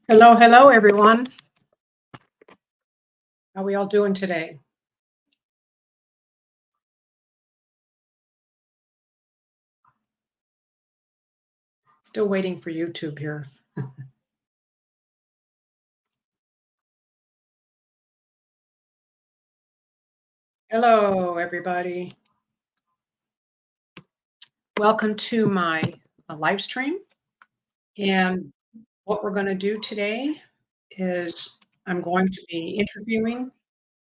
Hello, hello, everyone. How are we all doing today? Still waiting for YouTube here. Hello, everybody. Welcome to my live stream. And what we're going to do today is I'm going to be interviewing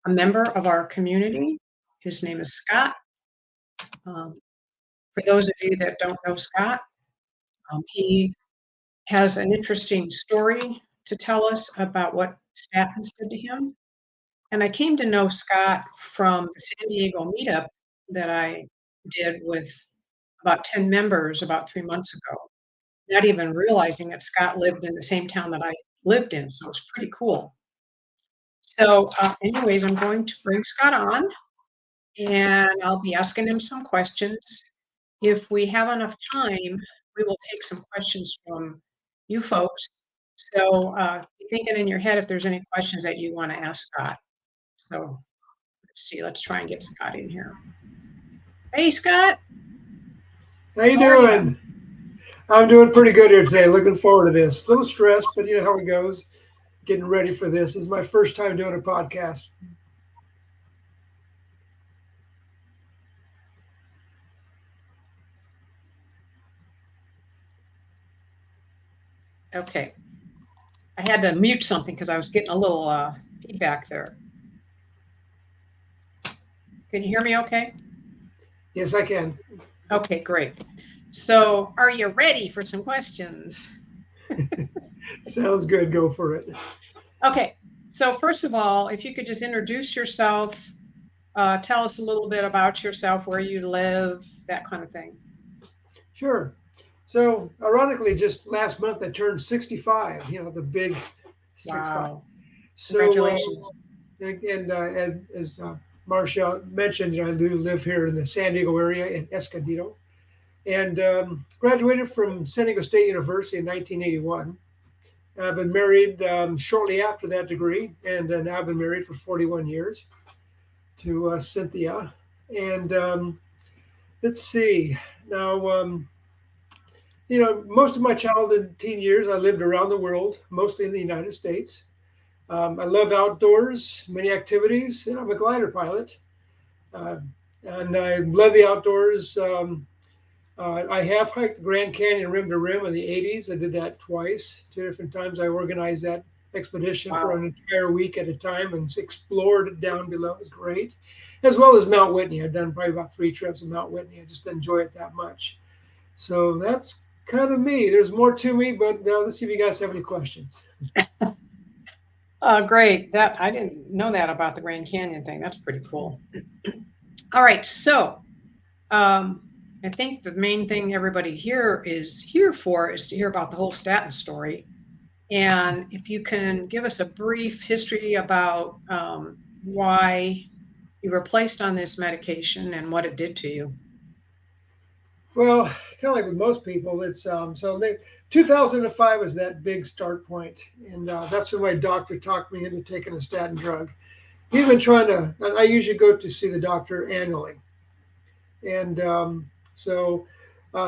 a member of our community. His name is Scott. Um, for those of you that don't know Scott, he has an interesting story to tell us about what statins did to him. And I came to know Scott from the San Diego meetup that I did with about 10 members about 3 months ago, not even realizing that Scott lived in the same town that I lived in. So it's pretty cool. So, anyways, I'm going to bring Scott on and I'll be asking him some questions. If we have enough time, we will take some questions from you folks. So, be thinking in your head if there's any questions that you want to ask Scott. So, let's see, let's try and get Scott in here. Hey, Scott. How you How are ya? doing? I'm doing pretty good here today. Looking forward to this. A little stressed, but you know how it goes. Getting ready for this. This is my first time doing a podcast. Okay. I had to mute something because I was getting a little feedback there. Can you hear me okay? Yes, I can. Okay, great. So, are you ready for some questions? Sounds good. Go for it. Okay. So, first of all, if you could just introduce yourself, tell us a little bit about yourself, where you live, that kind of thing. Sure. So, ironically, just last month I turned 65. You know, the big 65. Wow. So, Congratulations. and as Marcia mentioned, you know, I do live here in the San Diego area in Escondido, and graduated from San Diego State University in 1981. I've been married shortly after that degree, and now I've been married for 41 years to Cynthia. And let's see, now, you know, most of my childhood, teen years, I lived around the world, mostly in the United States. I love outdoors, many activities, and I'm a glider pilot. Uh, and I love the outdoors. I have hiked the Grand Canyon rim to rim in the 80s. I did that twice, two different times. I organized that expedition for Wow. an entire week at a time and explored down below. It was great. As well as Mount Whitney. I've done probably about 3 trips of Mount Whitney. I just enjoy it that much. So that's kind of me. There's more to me, but let's see if you guys have any questions. Great. That I didn't know that about the Grand Canyon thing. That's pretty cool. All right. So, I think the main thing everybody here is here for is to hear about the whole statin story. And if you can give us a brief history about why you were placed on this medication and what it did to you. Well, kind of like with most people, it's 2005 was that big start point, and that's when my doctor talked me into taking a statin drug. He's been trying to. And I usually go to see the doctor annually, and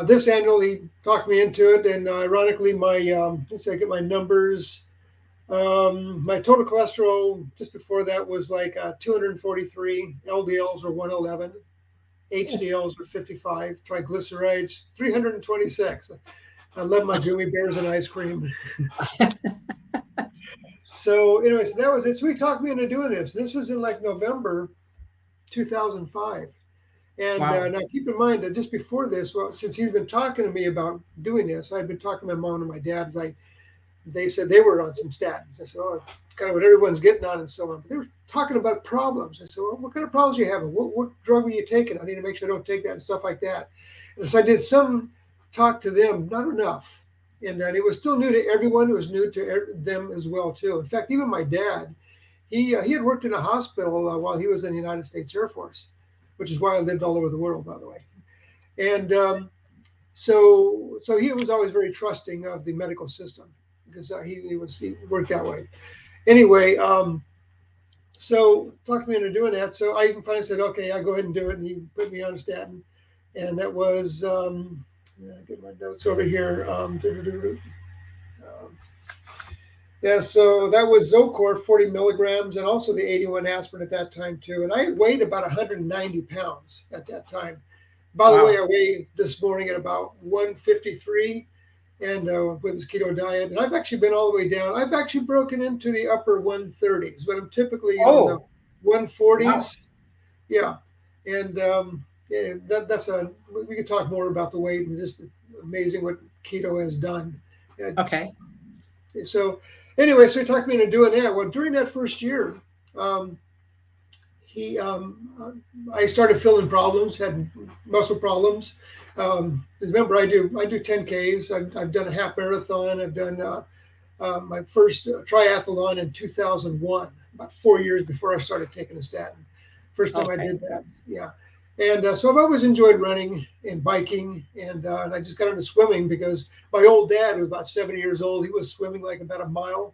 this annual he talked me into it. And ironically, my let's see, I get my numbers. My total cholesterol just before that was like 243. LDLs were 111. HDLs were 55. Triglycerides 326. I love my gummy bears and ice cream. So, anyways, that was it. So he talked me into doing this. This is in like November 2005. And Wow. now keep in mind that just before this, well, since he's been talking to me about doing this, I've been talking to my mom and my dad. Like they said they were on some statins. I said, oh, it's kind of what everyone's getting on and so on. But they were talking about problems. I said, well, what kind of problems are you having? What drug were you taking? I need to make sure I don't take that and stuff like that. And so I did some talk to them, not enough. And it was still new to everyone. It was new to them as well, too. In fact, even my dad, he had worked in a hospital while he was in the United States Air Force, which is why I lived all over the world, by the way. And so he was always very trusting of the medical system, because he worked that way. Anyway, so talked me into doing that. So I even finally said, okay, I'll go ahead and do it. And he put me on a statin, and that was get my notes over here. Yeah, so that was Zocor, 40 milligrams, and also the 81 aspirin at that time too. And I weighed about 190 pounds at that time. By the way, Wow. I weighed this morning at about 153, and with this keto diet, and I've actually been all the way down. I've actually broken into the upper 130s, but I'm typically, in the Oh, wow. 140s. Yeah, and yeah, that's a we could talk more about the weight and just amazing what keto has done. Okay. So anyway, so he talked me into doing that. Well, during that first year, um, he I started feeling problems, had muscle problems. Remember, I do 10Ks. I've done a half marathon. I've done my first triathlon in 2001, about 4 years before I started taking a statin. First time I Okay. did that, yeah. And so I've always enjoyed running and biking, and I just got into swimming because my old dad, who was about 70 years old, he was swimming like about a mile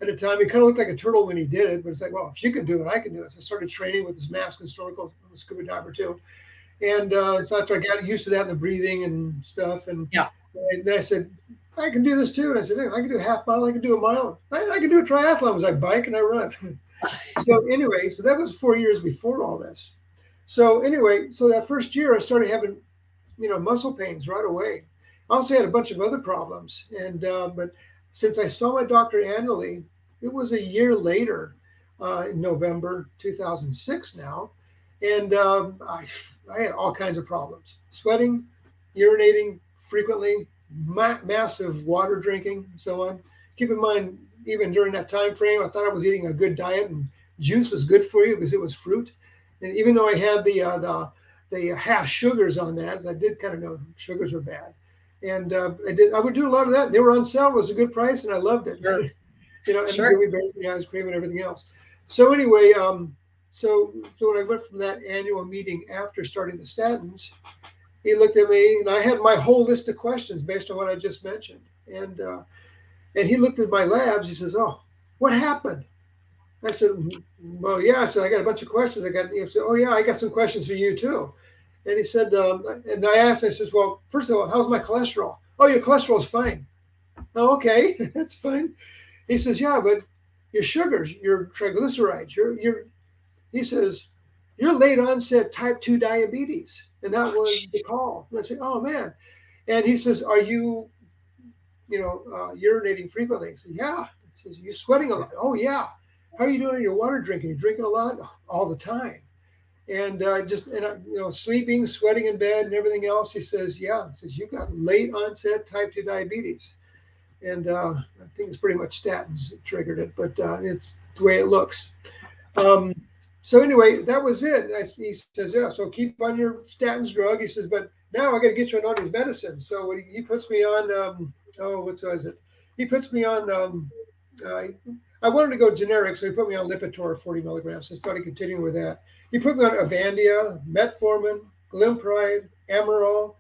at a time. He kind of looked like a turtle when he did it, but it's like, well, if you can do it, I can do it. So I started training with this mask and snorkel. I'm a scuba diver too. And so after I got used to that and the breathing and stuff, Yeah. and then I said, I can do this too. And I said, hey, I can do a half mile, I can do a mile. I can do a triathlon as I bike and I run. So anyway, so that was 4 years before all this. So anyway, so that first year I started having, muscle pains right away. I also had a bunch of other problems. And, but since I saw my doctor annually, it was a year later, in November 2006 now. And I had all kinds of problems: sweating, urinating frequently, massive water drinking, and so on. Keep in mind, even during that time frame, I thought I was eating a good diet, and juice was good for you because it was fruit. And even though I had the half sugars on that, as I did kind of know sugars were bad, and I would do a lot of that. They were on sale; it was a good price, and I loved it. Sure. And the Sure. gummy bears, and the ice cream, and everything else. So anyway, so when I went from that annual meeting after starting the statins, he looked at me, and I had my whole list of questions based on what I just mentioned. And he looked at my labs. He says, "Oh, what happened?" I said, "Well, yeah." I said, "I got a bunch of questions. I got." He said, "Oh, yeah, I got some questions for you too." And he said, and I asked, I says, "Well, first of all, how's my cholesterol?" "Oh, your cholesterol's fine." "Oh, okay, that's fine." He says, "Yeah, but your sugars, your triglycerides, your," he says, "you're late onset type 2 diabetes." And that was the call. And I said, "Oh, man." And he says, "Are you, urinating frequently?" I said, "Yeah." He says, "You sweating a lot?" "Oh, yeah." "How are you doing on your water drinking? You drinking a lot?" "All the time." And sleeping, sweating in bed, and everything else. He says, "Yeah." He says, "You've got late onset type 2 diabetes." And I think it's pretty much statins that triggered it, but it's the way it looks. Um, so anyway, that was it. And he says, "Yeah, so keep on your statins drug." He says, "But now I got to get you on all these medicines." So he puts me on, what was it? He puts me on, uh, I wanted to go generic, so he put me on Lipitor, 40 milligrams. So I started continuing with that. He put me on Avandia, Metformin, Glimpride, Amaryl,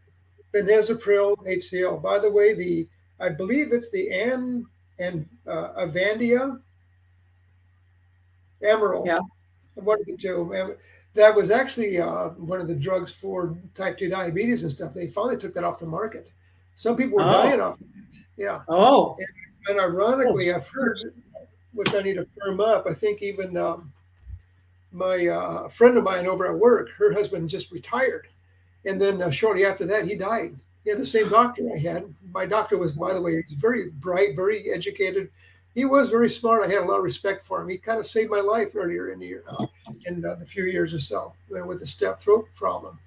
Benazepril, HCl. By the way, I believe it's the and Avandia, Amaryl, Yeah. one of the two. That was actually one of the drugs for type 2 diabetes and stuff. They finally took that off the market. Some people were dying Oh. off of it. Yeah. Oh. And Oh. ironically, I've heard, which I need to firm up, I think even my friend of mine over at work, her husband just retired. And then shortly after that, he died. He had the same doctor I had. My doctor was, by the way, he's very bright, very educated. He was very smart. I had a lot of respect for him. He kind of saved my life earlier in the year, in the few years or so, with a strep throat problem.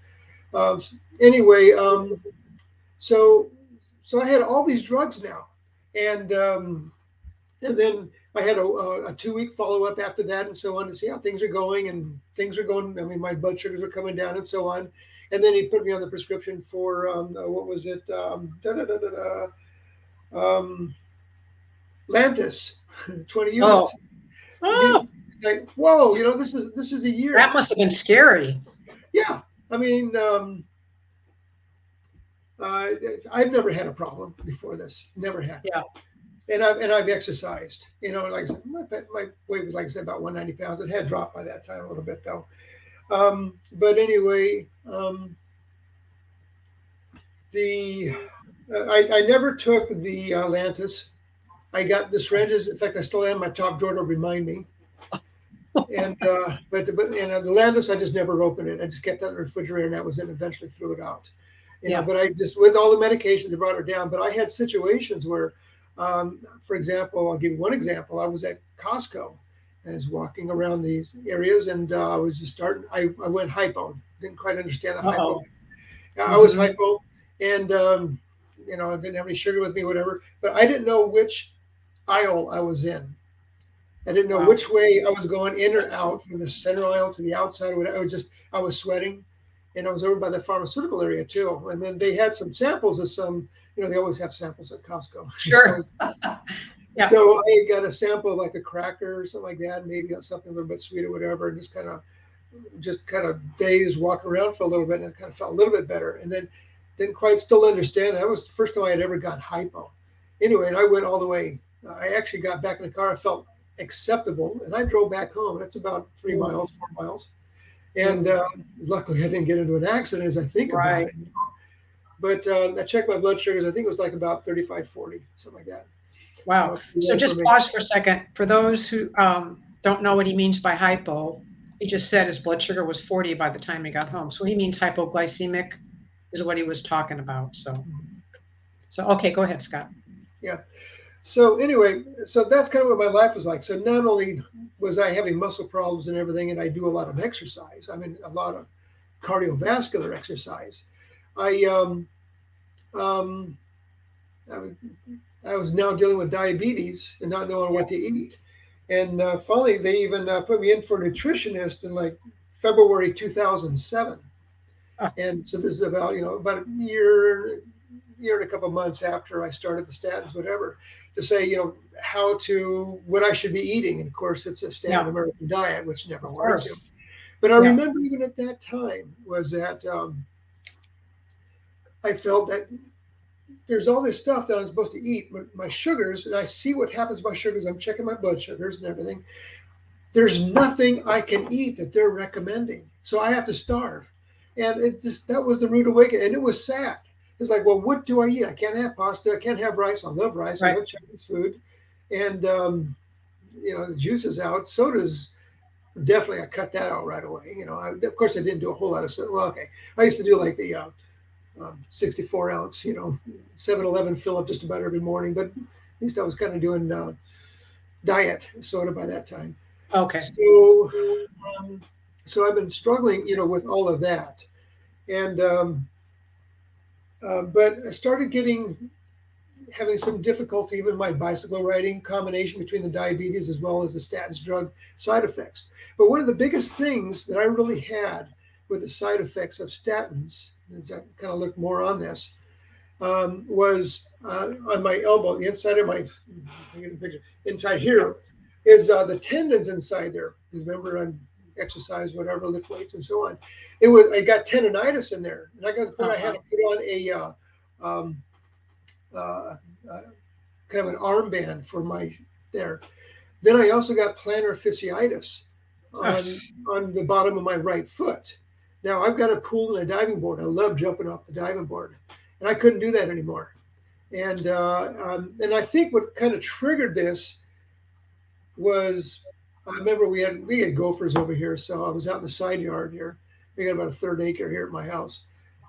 Um, anyway, so so I had all these drugs now, and then I had a 2 week follow up after that, and so on, to see how things are going, and things are going. I mean, my blood sugars are coming down, and so on. And then he put me on the prescription for what was it? Um, Lantus, 20 Oh. units. Oh. It's like, whoa, this is a That year. must have been scary. Yeah, I mean, uh, I've never had a problem before this. Never had. Yeah. and I've exercised. Like I said, my weight was, like I said, about 190 pounds. It had dropped by that time a little bit though. But anyway, the I never took the Lantus. I got the syringes. In fact, I still have my top drawer to remind me. And the Lantus, I just never opened it. I just kept that in the refrigerator, and that was it. Eventually threw it out. Yeah. But I just, with all the medications, they brought her down. But I had situations where, for example, I'll give you one example. I was at Costco. I was walking around these areas, and I was just starting. I went hypo. Didn't quite understand the hypo. I was hypo, and I didn't have any sugar with me, whatever. But I didn't know which aisle I was in. I didn't know which way I was going, in or out, from the center aisle to the outside. Or whatever. I was sweating, and I was over by the pharmaceutical area too. And then they had some samples of some. They always have samples at Costco. Sure. Yeah. So I got a sample of like a cracker or something like that, maybe something a little bit sweet or whatever, and just kind of dazed, walking around for a little bit, and it kind of felt a little bit better. And then didn't quite still understand. That was the first time I had ever got hypo. Anyway, and I went all the way. I actually got back in the car. I felt acceptable, and I drove back home. That's about 4 miles. And luckily, I didn't get into an accident as I think about it. But I checked my blood sugars. I think it was like about 35, 40, something like that. Wow. So just pause for a second. For those who don't know what he means by hypo, he just said his blood sugar was 40 by the time he got home. So he means hypoglycemic is what he was talking about. So okay, go ahead, Scott. Yeah. So anyway, so that's kind of what my life was like. So not only was I having muscle problems and everything, and I do a lot of exercise. I mean, a lot of cardiovascular exercise. I was now dealing with diabetes and not knowing what to eat. And finally, they even put me in for a nutritionist in like February 2007. And so this is about a year and a couple of months after I started the statins, whatever, to say what I should be eating. And of course, it's a standard American diet, which never works. But I remember even at that time was that I felt that there's all this stuff that I'm supposed to eat, but my sugars, and I see what happens to my sugars. I'm checking my blood sugars and everything. There's nothing I can eat that they're recommending. So I have to starve. And that was the rude awakening. And it was sad. It's like, well, what do I eat? I can't have pasta. I can't have rice. I love rice. I love Chinese food. And, the juice is out. Sodas, definitely, I cut that out right away. Of course, I didn't do a whole lot of soda. Well, okay. I used to do like the 64 ounce, 7-Eleven fill up just about every morning. But at least I was kind of doing diet soda by that time. Okay. So I've been struggling, with all of that. And, but I started having some difficulty with my bicycle riding, combination between the diabetes as well as the statins drug side effects. But one of the biggest things that I really had with the side effects of statins, as I kind of looked more on this, was on my elbow, the inside of my, inside here is the tendons inside there. Because remember, I'm exercise, whatever, lift weights and so on. I got tendonitis in there, and I had to put on a kind of an armband for my there. Then I also got plantar fasciitis on the bottom of my right foot. Now I've got a pool and a diving board. I love jumping off the diving board, and I couldn't do that anymore. And I think what kind of triggered this was, I remember we had gophers over here, so I was out in the side yard here. We got about a third acre here at my house,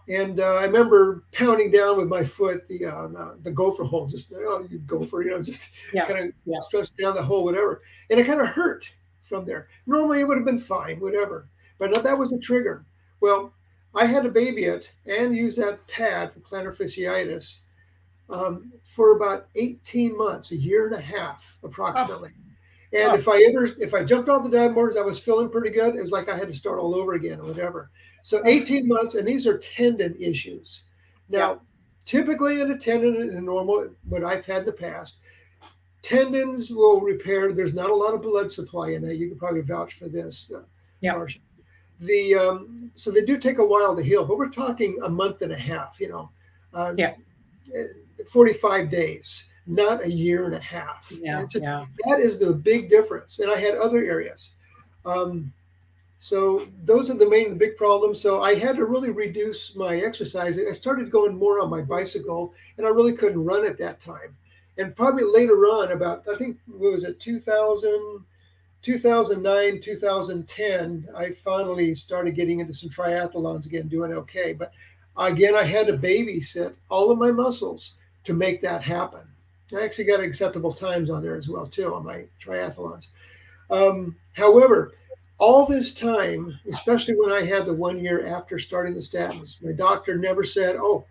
and I remember pounding down with my foot the gopher hole. Just you gopher, kind of stretch down the hole, whatever, and it kind of hurt from there. Normally it would have been fine, whatever, but that was the trigger. Well, I had to baby it and use that pad for plantar fasciitis for about 18 months, a year and a half approximately. And if I jumped off the diving boards, I was feeling pretty good. It was like I had to start all over again or whatever. So 18 months, and these are tendon issues. Now, typically in a tendon, in a normal, what I've had in the past, tendons will repair. There's not a lot of blood supply in that. You can probably vouch for this, Marcia. So they do take a while to heal, but we're talking a month and a half, 45 days. not a year and a half. And Yeah, it's just, yeah. that is the big difference. And I had other areas. Um, so those are the big problems. So I had to really reduce my exercise. I started going more on my bicycle, and I really couldn't run at that time. And probably later on, about, I think, what was it, 2009, 2010, I finally started getting into some triathlons again, doing okay. But again, I had to babysit all of my muscles to make that happen. I actually got acceptable times on there as well too on my triathlons. However, all this time, especially when I had the 1 year after starting the statins, my doctor never said, "Oh,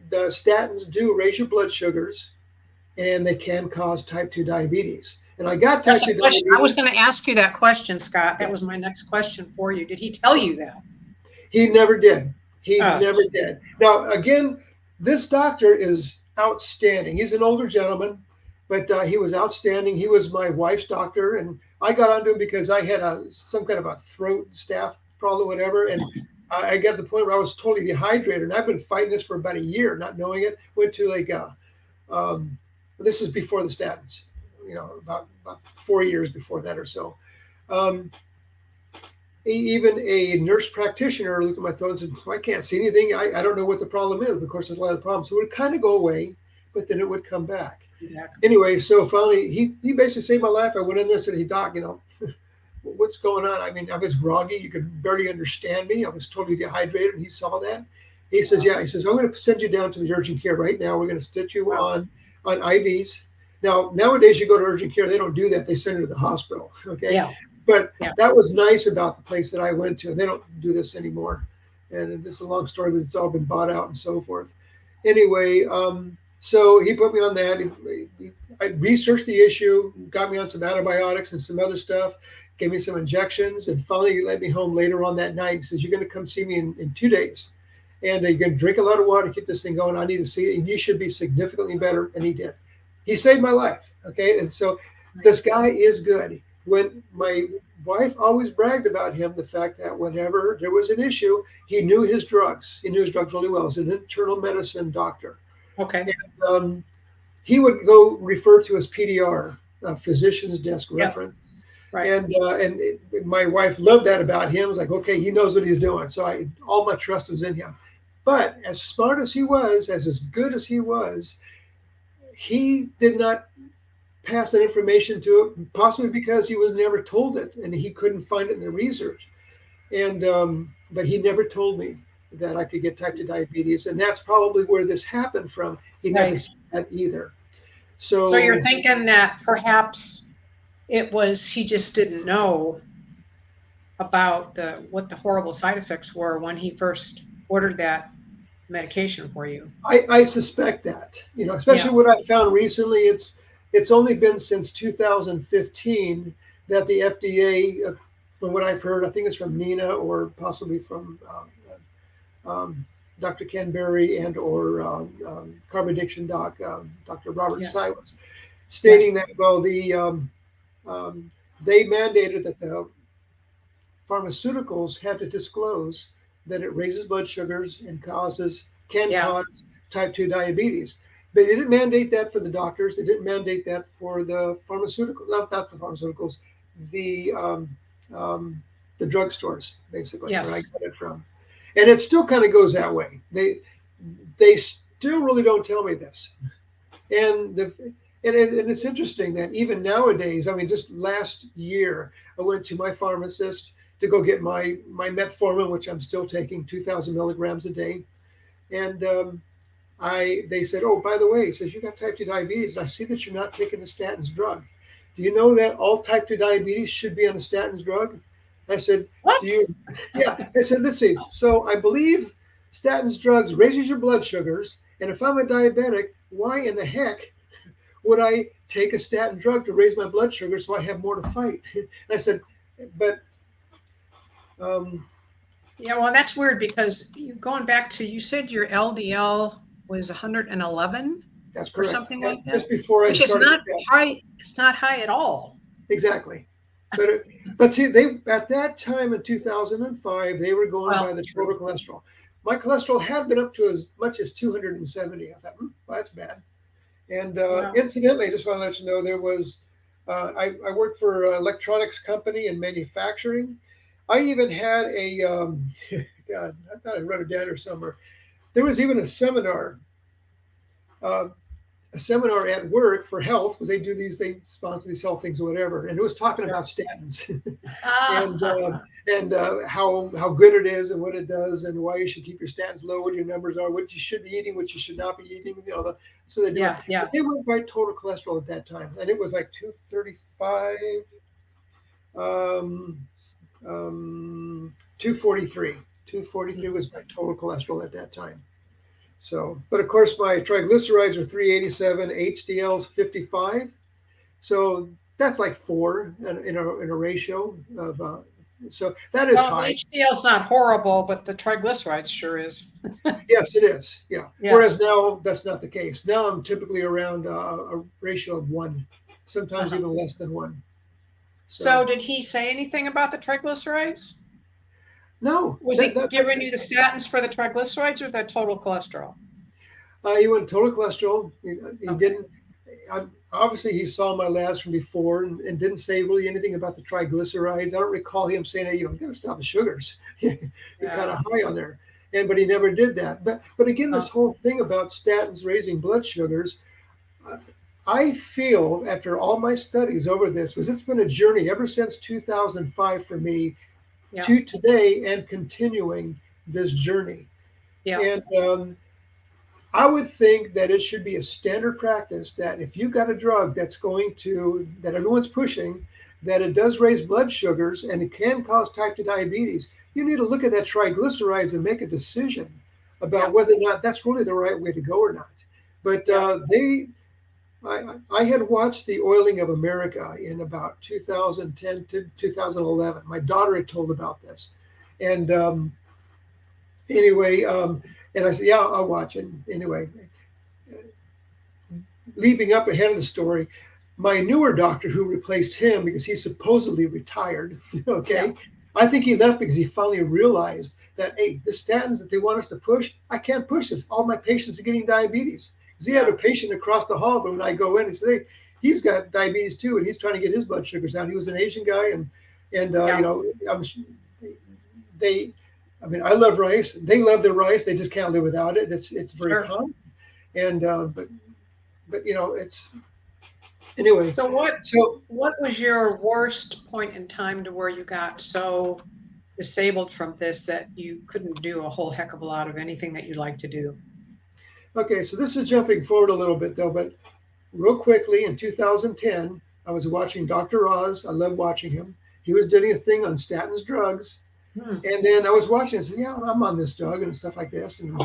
the statins do raise your blood sugars, and they can cause type 2 diabetes." And I got That's type a 2 question. I was diabetes. going to ask you that question, Scott. That was my next question for you. Did he tell you that? He never did. He Oh, never did. Now, again, this doctor is outstanding. He's an older gentleman, but he was outstanding. He was my wife's doctor, and I got onto him because I had some kind of a throat staph problem, whatever, and I got to the point where I was totally dehydrated, and I've been fighting this for about a year, not knowing it. Went to like, um, this is before the statins, about 4 years before that or so. Um, Even a nurse practitioner looked at my throat and said, "I can't see anything. I don't know what the problem is." Of course, there's a lot of problems. So it would kind of go away, but then it would come back. yeah. Anyway, so finally, he basically saved my life. I went in there and said, "Hey, doc, what's going on?" I mean, I was groggy. You could barely understand me. I was totally dehydrated, and he saw that. He says, "Yeah." He says, "I'm going to send you down to the urgent care right now. We're going to stitch you on IVs." Now, nowadays, you go to urgent care, they don't do that. They send you to the hospital. Okay. Yeah. But Yeah. that was nice about the place that I went to. They don't do this anymore. And it's a long story, but it's all been bought out and so forth. Anyway, so he put me on that. I researched the issue, got me on some antibiotics and some other stuff, gave me some injections, and finally he let me home later on that night. He says, "You're going to come see me in 2 days. And you're going to drink a lot of water, keep this thing going. I need to see it. And you should be significantly better." And he did. He saved my life. Okay. And so this guy is good. When my wife always bragged about him, the fact that whenever there was an issue, he knew his drugs. He knew his drugs really well. He's an internal medicine doctor. Okay. And, he would go refer to his PDR, physician's desk reference. Right. And my wife loved that about him. It was like, okay, he knows what he's doing. So all my trust was in him. But as smart as he was, as good as he was, he did not pass that information to it, possibly because he was never told it and he couldn't find it in the research. And but he never told me that I could get type 2 diabetes, and that's probably where this happened from. He never Right. said that either. So you're So thinking that perhaps it was he just didn't know about what the horrible side effects were when he first ordered that medication for you. I suspect that, especially Yeah. what I found recently. It's only been since 2015 that the FDA, from what I've heard, I think it's from Nina or possibly from Dr. Ken Berry and or carb addiction doc, Dr. Robert Yeah. Silas, stating Yes. that, well, they mandated that the pharmaceuticals had to disclose that it raises blood sugars and can Yeah. cause type 2 diabetes. But they didn't mandate that for the doctors. They didn't mandate that for the pharmaceuticals, not the pharmaceuticals, the drugstores, basically, Yes. where I get it from. And it still kind of goes that way. They still really don't tell me this. And it's interesting that even nowadays, I mean, just last year, I went to my pharmacist to go get my metformin, which I'm still taking 2,000 milligrams a day. And they said, "Oh, by the way," he says, "you got type 2 diabetes. I see that you're not taking the statins drug. Do you know that all type 2 diabetes should be on the statins drug?" I said, What? "Do you?" Yeah. I said, "Let's see. So I believe statins drugs raises your blood sugars. And if I'm a diabetic, why in the heck would I take a statin drug to raise my blood sugar so I have more to fight?" And I said, "But Yeah, well, that's weird because going back to, you said your LDL was 111 that's or correct. something like that, Just before I which is started not the high. It's not high at all. exactly. But see, they at that time in 2005, they were going by Well, the true. total cholesterol. My cholesterol had been up to as much as 270. I thought, well, that's bad. And Yeah. incidentally, I just want to let you know there was, I worked for an electronics company in manufacturing. I even had a, God, I thought I wrote it down here somewhere. There was even uh, a seminar at work for health because they sponsor these health things or whatever. And it was talking Sure. about statins and Ah, how good it is and what it does and why you should keep your statins low, what your numbers are, what you should be eating, what you should not be eating. That's what they're doing. yeah, yeah. But they went by total cholesterol at that time, and it was like 235, um, 243. 243 was my total cholesterol at that time. So, but of course, my triglycerides are 387, HDL's 55. So that's like four in a ratio of, so that is Well, high. HDL's not horrible, but the triglycerides sure is. Yes, it is. Yeah. Whereas Yes. now that's not the case. Now I'm typically around a ratio of one, sometimes Uh-huh. even less than one. So So did he say anything about the triglycerides? no, Was he giving you the statins for the triglycerides or the total cholesterol? he went total cholesterol. He Okay. didn't. Obviously, he saw my labs from before and didn't say really anything about the triglycerides. I don't recall him saying, "Hey, you got to stop the sugars. You're kind Yeah. of high on there." But he never did that. But again, Uh, this whole thing about statins raising blood sugars, uh, I feel after all my studies over this, was it's been a journey ever since 2005 for me yeah. to today and continuing this journey. Yeah. And I would think that it should be a standard practice that if you've got a drug that everyone's pushing, that it does raise blood sugars and it can cause type 2 diabetes, you need to look at that triglycerides and make a decision about Yeah. whether or not that's really the right way to go or not. But Yeah. I had watched the oiling of America in about 2010 to 2011. My daughter had told about this. And anyway, and I said, yeah, I'll watch it. Anyway, leaping up ahead of the story, my newer doctor who replaced him because he supposedly retired, Yeah. okay, I think he left because he finally realized that, hey, the statins that they want us to push, I can't push this. All my patients are getting diabetes. Because he had Yeah. a patient across the hall, but when I go in, he said, hey, he's got diabetes too, and he's trying to get his blood sugars down. He was an Asian guy, and Yeah. they, I mean, I love rice. They love their rice. They just can't live without it. It's very Sure. common, and but it's anyway. So So what was your worst point in time to where you got so disabled from this that you couldn't do a whole heck of a lot of anything that you like to do? okay, so this is jumping forward a little bit though, but real quickly in 2010, I was watching Dr. Oz. I love watching him. He was doing a thing on statins drugs, Hmm. and then I was watching and said, yeah, I'm on this drug and stuff like this, and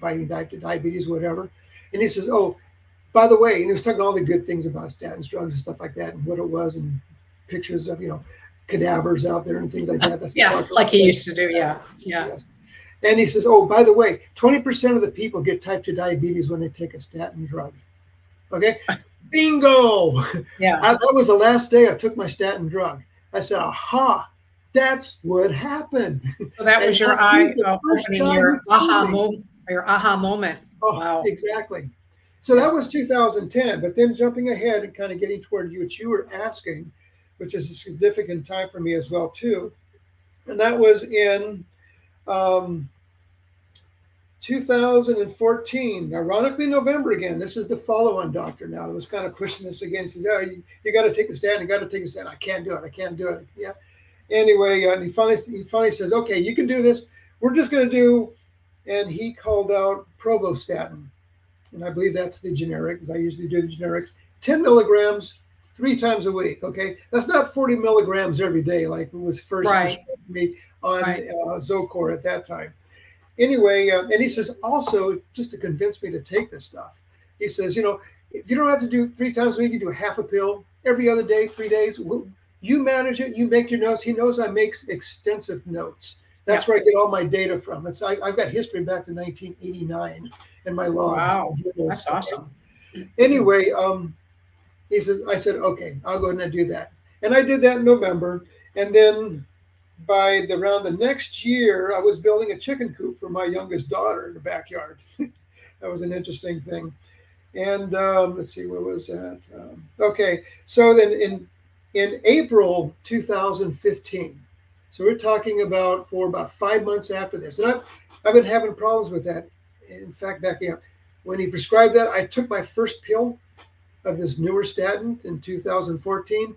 fighting diabetes, whatever. And he says, oh, by the way, and he was talking all the good things about statins, drugs, and stuff like that, and what it was, and pictures of cadavers out there and things like that. That's Yeah, like he used to do. Yeah. Yeah. yes. And he says, oh, by the way, 20% of the people get type 2 diabetes when they take a statin drug. Okay, bingo. Yeah. That was the last day I took my statin drug. I said, aha, that's what happened. So that And was your he was eye the first opening, guy who told me. your aha moment. Oh, Wow. exactly. So Yeah. that was 2010. But then jumping ahead and kind of getting toward you, what you were asking, which is a significant time for me as well too, and that was in um, 2014. Ironically, November again. This is the follow-on doctor now. I was kind of pushing this again. He says, "Oh, you got to take the statin. You got to take the statin." I can't do it. I can't do it. Yeah. Anyway, and he finally says, "Okay, you can do this. We're just going to do," and he called out provostatin, and I believe that's the generic, because I usually do the generics, 10 milligrams 3 times a week. Okay, that's not 40 milligrams every day like it was first Right. prescribed to me on Right. Zocor at that time. Anyway, and he says also just to convince me to take this stuff, he says, if you don't have to do 3 times a week, you do half a pill every other day, 3 days. You manage it. You make your notes. He knows I make extensive notes. That's Yeah. where I get all my data from. I've got history back to 1989 in my logs. Wow. Journals. That's awesome. Anyway, he says, I said, okay, I'll go ahead and do that. And I did that in November. And then around the next year, I was building a chicken coop for my youngest daughter in the backyard. That was an interesting thing. And let's see, where was that? Okay, so then in April 2015, so we're talking about for about 5 months after this, and I've been having problems with that. In fact, backing up, when he prescribed that, I took my first pill of this newer statin in 2014.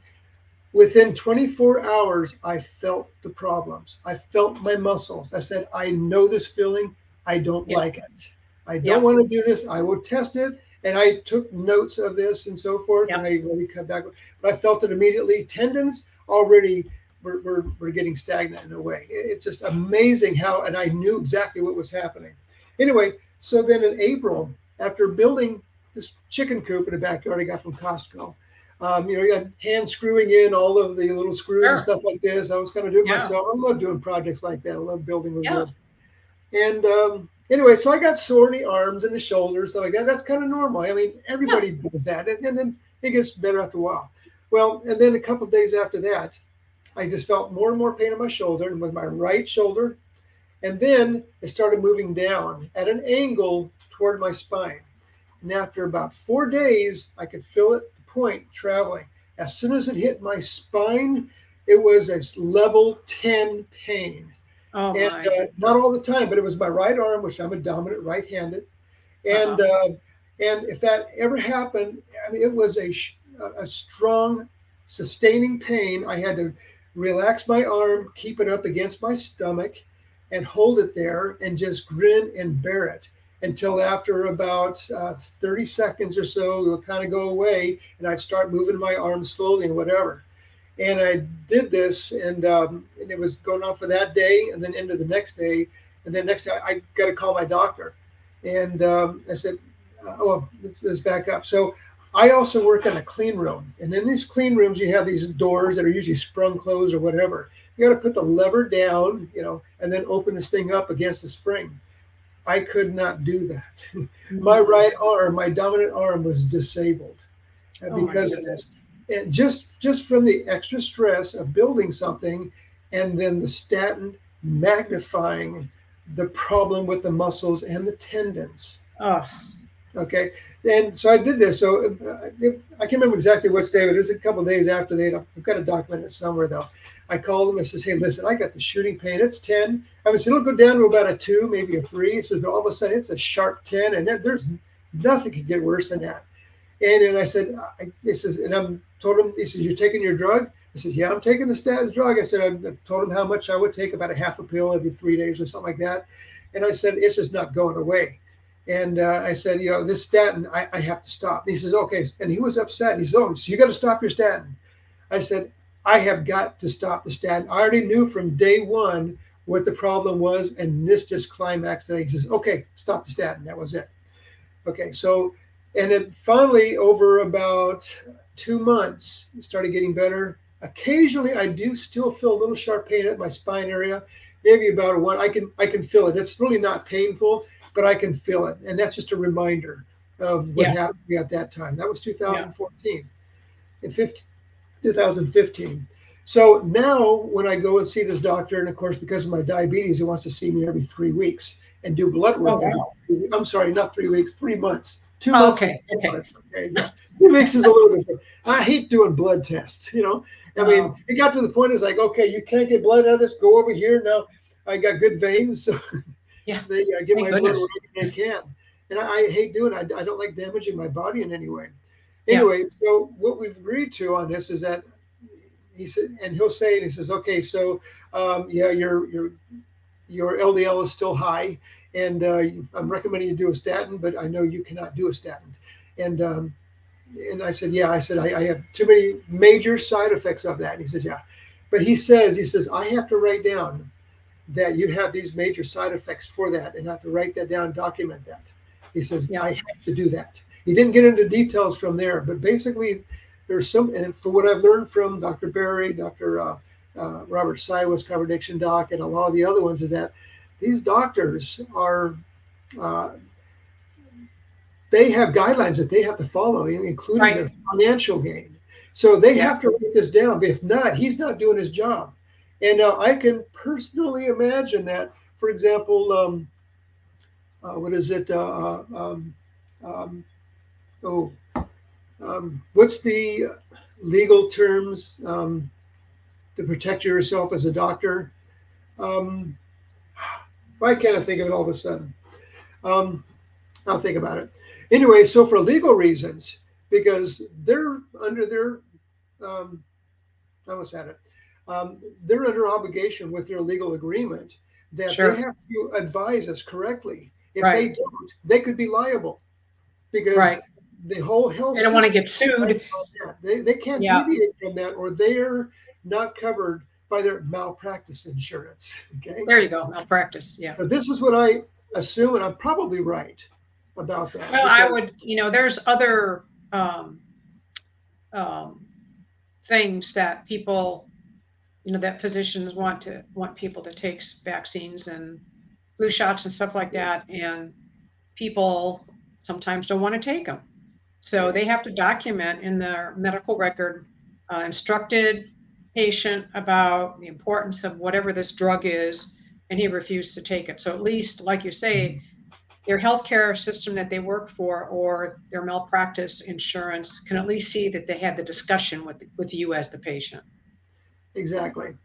Within 24 hours, I felt the problems. I felt my muscles. I said, I know this feeling. I don't Yeah. like it. I don't Yeah. want to do this. I will test it. And I took notes of this and so forth. Yeah. And I really cut back. But I felt it immediately. Tendons already were getting stagnant in a way. It's just amazing how, and I knew exactly what was happening. Anyway, so then in April, after building this chicken coop in the backyard I got from Costco, you got hand screwing in all of the little screws and Sure. stuff like this. I was kind of doing it Yeah. myself. I love doing projects like that. I love building with Yeah. wood. And anyway, so I got sore in the arms and the shoulders, stuff like that. That's kind of normal. I mean, Yeah. everybody does that. And then it gets better after a while. Well, and then a couple of days after that, I just felt more and more pain in my shoulder and with my right shoulder. And then it started moving down at an angle toward my spine. And after about 4 days, I could feel it, the point traveling. As soon as it hit my spine, it was a level 10 pain. Oh And my. not all the time, but it was my right arm, which I'm a dominant right-handed. Uh-huh. And if that ever happened, I mean, it was a strong, sustaining pain. I had to relax my arm, keep it up against my stomach, and hold it there, and just grin and bear it until after about 30 seconds or so, it would kind of go away, and I'd start moving my arm slowly and whatever. And I did this, and it was going on for that day, and then into the next day, and then next day I got to call my doctor, and I said, "Oh, let's back up." So I also work in a clean room, and in these clean rooms you have these doors that are usually sprung closed or whatever. You got to put the lever down, and then open this thing up against the spring. I could not do that. My Mm. right arm, my dominant arm, was disabled Oh my because of this. goodness. And just from the extra stress of building something, and then the statin magnifying the problem with the muscles and the tendons. Oh, Okay, and so I did this. So I can't remember exactly which day, but it was a couple of days after that. I've got to document it somewhere though. I called him. I says, "Hey, listen, I got the shooting pain. It's 10. I said it'll go down to about a 2, maybe a 3." He says, "But all of a sudden it's a sharp 10, and there's nothing could get worse than that." And then I said, "This is," and I'm told him. He says, "You're taking your drug?" I said, "Yeah, I'm taking the statin drug." I said, I told him how much I would take, about a half a pill every 3 days or something like that. And I said, "It's just not going away." And I said, "This statin, I have to stop." And he says, "Okay." And he was upset. He says, "Oh, so you got to stop your statin." I said, "I have got to stop the statin. I already knew from day one what the problem was, and this just climaxed that." He says, "Okay, stop the statin." That was it. Okay, so, and then finally, over about 2 months, it started getting better. Occasionally, I do still feel a little sharp pain at my spine area, maybe about a 1. I can feel it. It's really not painful, but I can feel it, and that's just a reminder of what yeah. happened to me at that time. That was Yeah. 2014 and 2015. So now, when I go and see this doctor, and of course, because of my diabetes, he wants to see me every 3 weeks and do blood Oh work every wow. 3 weeks. I'm sorry, not 3 weeks, 3 months. two Oh, months, okay. Okay. 2 months. Okay, yeah. 2 weeks is a little bit. I hate doing blood tests. I mean, Oh, it got to the point, it's like, okay, you can't get blood out of this. Go over here now. I got good veins, so yeah. they get Thank my blood goodness. wherever they can. And I hate doing it. I don't like damaging my body in any way. Yeah. Anyway, so what we've agreed to on this is that he said, and he'll say, and he says, "Okay, so yeah, your LDL is still high, and I'm recommending you do a statin, but I know you cannot do a statin." And and I said, "Yeah." I said, I have too many major side effects of that. And he says, "Yeah," but he says, "I have to write down that you have these major side effects for that, and I have to write that down, document that." He says, Yeah. "I have to do that." He didn't get into details from there, but basically, there's some, and for what I've learned from Dr. Barry, Dr. Robert Siwas, Covered Addiction Doc, and a lot of the other ones, is that these doctors are, uh, they have guidelines that they have to follow, including Right. their financial gain. So they have to Exactly. write this down. If not, he's not doing his job. And now I can personally imagine that, for example, what is it? Um, Oh, what's the legal terms to protect yourself as a doctor? Um, why can't I think of it all of a sudden? Um, I'll think about it. Anyway, so for legal reasons, because they're under their, um, I almost had it, they're under obligation with their legal agreement that they Sure. have to advise us correctly. If they Right. don't, they could be liable because Right. the whole health They don't want to system get sued. relies on that. They can't Yeah. deviate from that, or they're not covered by their malpractice insurance. Okay. There you go. Malpractice. Yeah. So this is what I assume, and I'm probably right about that Well, I because would, there's other um, um, things that people, that physicians want people to take vaccines and flu shots and stuff like that, and people sometimes don't want to take them. So yeah, they have to document in their medical record, instructed patient about the importance of whatever this drug is, and he refused to take it. So at least, like you say, their healthcare system that they work for or their malpractice insurance can at least see that they had the discussion with you as the patient. exactly.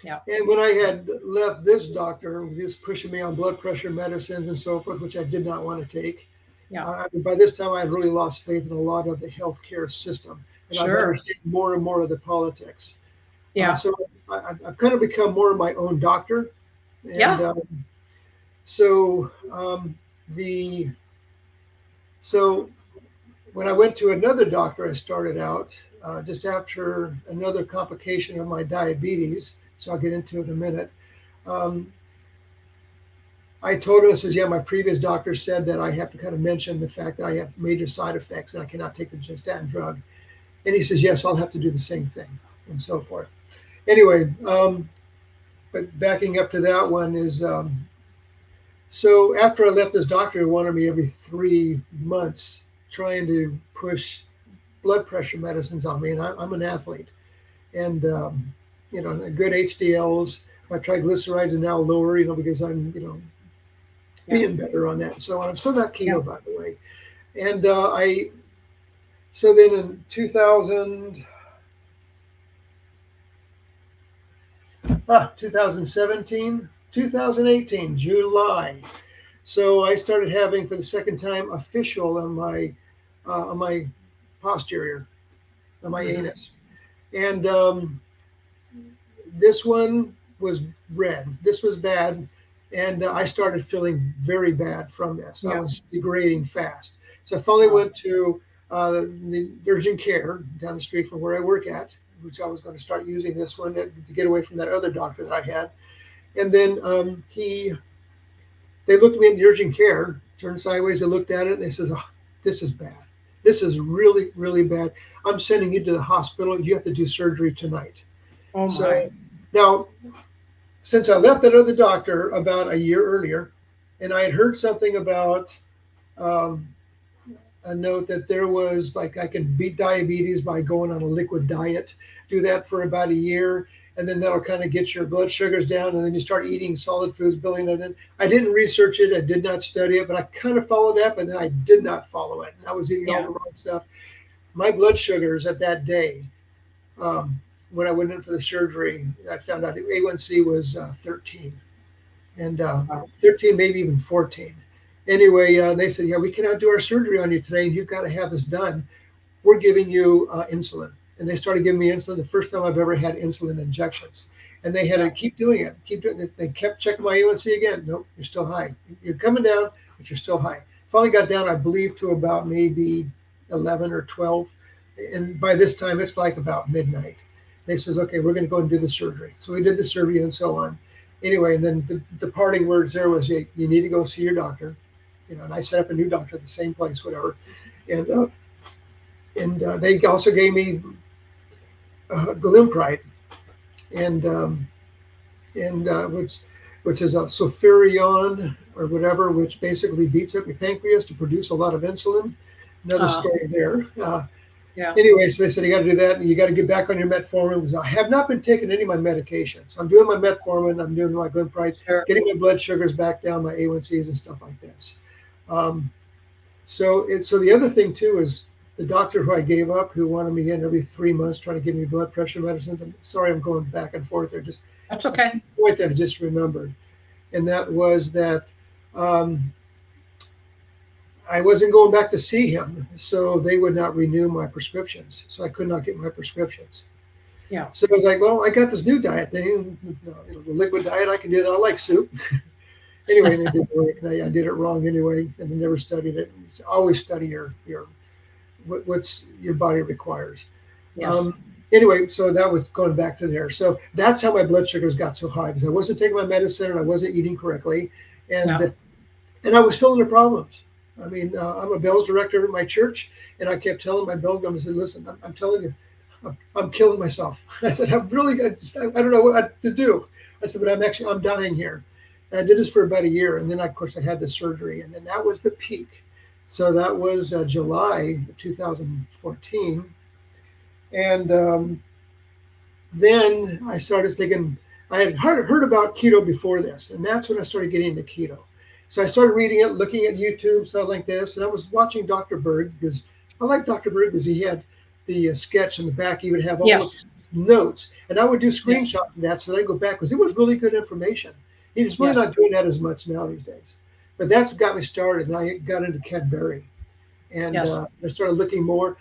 Yeah, And when I had left this doctor, he was pushing me on blood pressure medicines and so forth, which I did not want to take. yeah, By this time, I had really lost faith in a lot of the healthcare system, and I've sure. understood more and more of the politics. Yeah, So I've kind of become more of my own doctor, and yeah. so the so when I went to another doctor, I started out just after another complication of my diabetes. So I'll get into it in a minute. Um, I told him, I says, yeah, my previous doctor said that I have to kind of mention the fact that I have major side effects and I cannot take the statin drug. And he says, yes, I'll have to do the same thing and so forth. Anyway, but backing up to that one is, so after I left this doctor who wanted me every 3 months trying to push blood pressure medicines on me, and I'm an athlete, and good HDLs. My triglycerides are now lower, because I'm, Yeah, being better on that. So I'm still not yeah. keto, by the way. And so then in 2017, 2018, July. So I started having for the second time a fistule on my posterior, on my Hmm. anus. And this one was red. This was bad. And I started feeling very bad from this. I Yeah. was degrading fast. So I finally Wow. went to the urgent care down the street from where I work at, which I was going to start using this one to get away from that other doctor that I had. And then they looked at me in the urgent care, turned sideways, they looked at it, and they said, oh, this is bad. This is really, really bad. I'm sending you to the hospital. You have to do surgery tonight. Oh So my. now, since I left that other doctor about a year earlier, and I had heard something about um, a note that there was like I could beat diabetes by going on a liquid diet, do that for about a year, and then that'll kind of get your blood sugars down, and then you start eating solid foods, building it in. I didn't research it, I did not study it, but I kind of followed that, but then I did not follow it. And I was eating all Yeah. the wrong stuff. My blood sugars at that day, when I went in for the surgery, I found out the A1C was 13, and Wow. 13, maybe even 14. Anyway, they said, yeah, we cannot do our surgery on you today. You've got to have this done. We're giving you insulin. And they started giving me insulin the first time I've ever had insulin injections. And they had to Yeah. keep doing it, keep doing it. They kept checking my A1C again. Nope, you're still high. You're coming down, but you're still high. Finally got down, I believe, to about maybe 11 or 12. And by this time, it's like about midnight. They says, okay, we're going to go and do the surgery. So we did the surgery and so on. Anyway, and then the parting words there was, you need to go see your doctor. And I set up a new doctor at the same place, whatever. And they also gave me Glimpride, and which is a sulfurion or whatever, which basically beats up your pancreas to produce a lot of insulin. Another Uh, story there. yeah. Anyway, so they said you got to do that, and you got to get back on your metformin because I have not been taking any of my medications. I'm doing my metformin, I'm doing my Glimpride, Sure. getting my blood sugars back down, my A1Cs and stuff like this. Um, So the other thing too is the doctor who I gave up, who wanted me in every 3 months trying to give me blood pressure medicines. I'm sorry, I'm going back and forth there. Just That's a okay. point that I just remembered, and that was that um, I wasn't going back to see him, so they would not renew my prescriptions. So I could not get my prescriptions. Yeah. So I was like, well, I got this new diet thing, the liquid diet. I can do that. I like soup. Anyway, and it didn't work. And I did it wrong anyway, and I never studied it. Always study your what's your body requires. Yes. Um, anyway, so that was going back to there. So that's how my blood sugars got so high, because I wasn't taking my medicine and I wasn't eating correctly, Yeah. and I was filling the problems. I mean, I'm a bells director at my church, and I kept telling my bells members, I said, listen, I'm telling you, I'm killing myself. I said, I don't know what to do. I said, but I'm dying here. And I did this for about a year. And then, of course, I had the surgery. And then that was the peak. So that was July of 2014. And then I started thinking, I had heard about keto before this. And that's when I started getting into keto. So I started reading it, looking at YouTube, stuff like this. And I was watching Dr. Berg, because I like Dr. Berg because he had the sketch in the back. He would have all Yes. the notes. And I would do Yes. screenshots of that so that I go back, because it was really good information. He's really Yes. not doing that as much now these days. But that's what got me started. And I got into Cadbury. And Yes. I started looking more.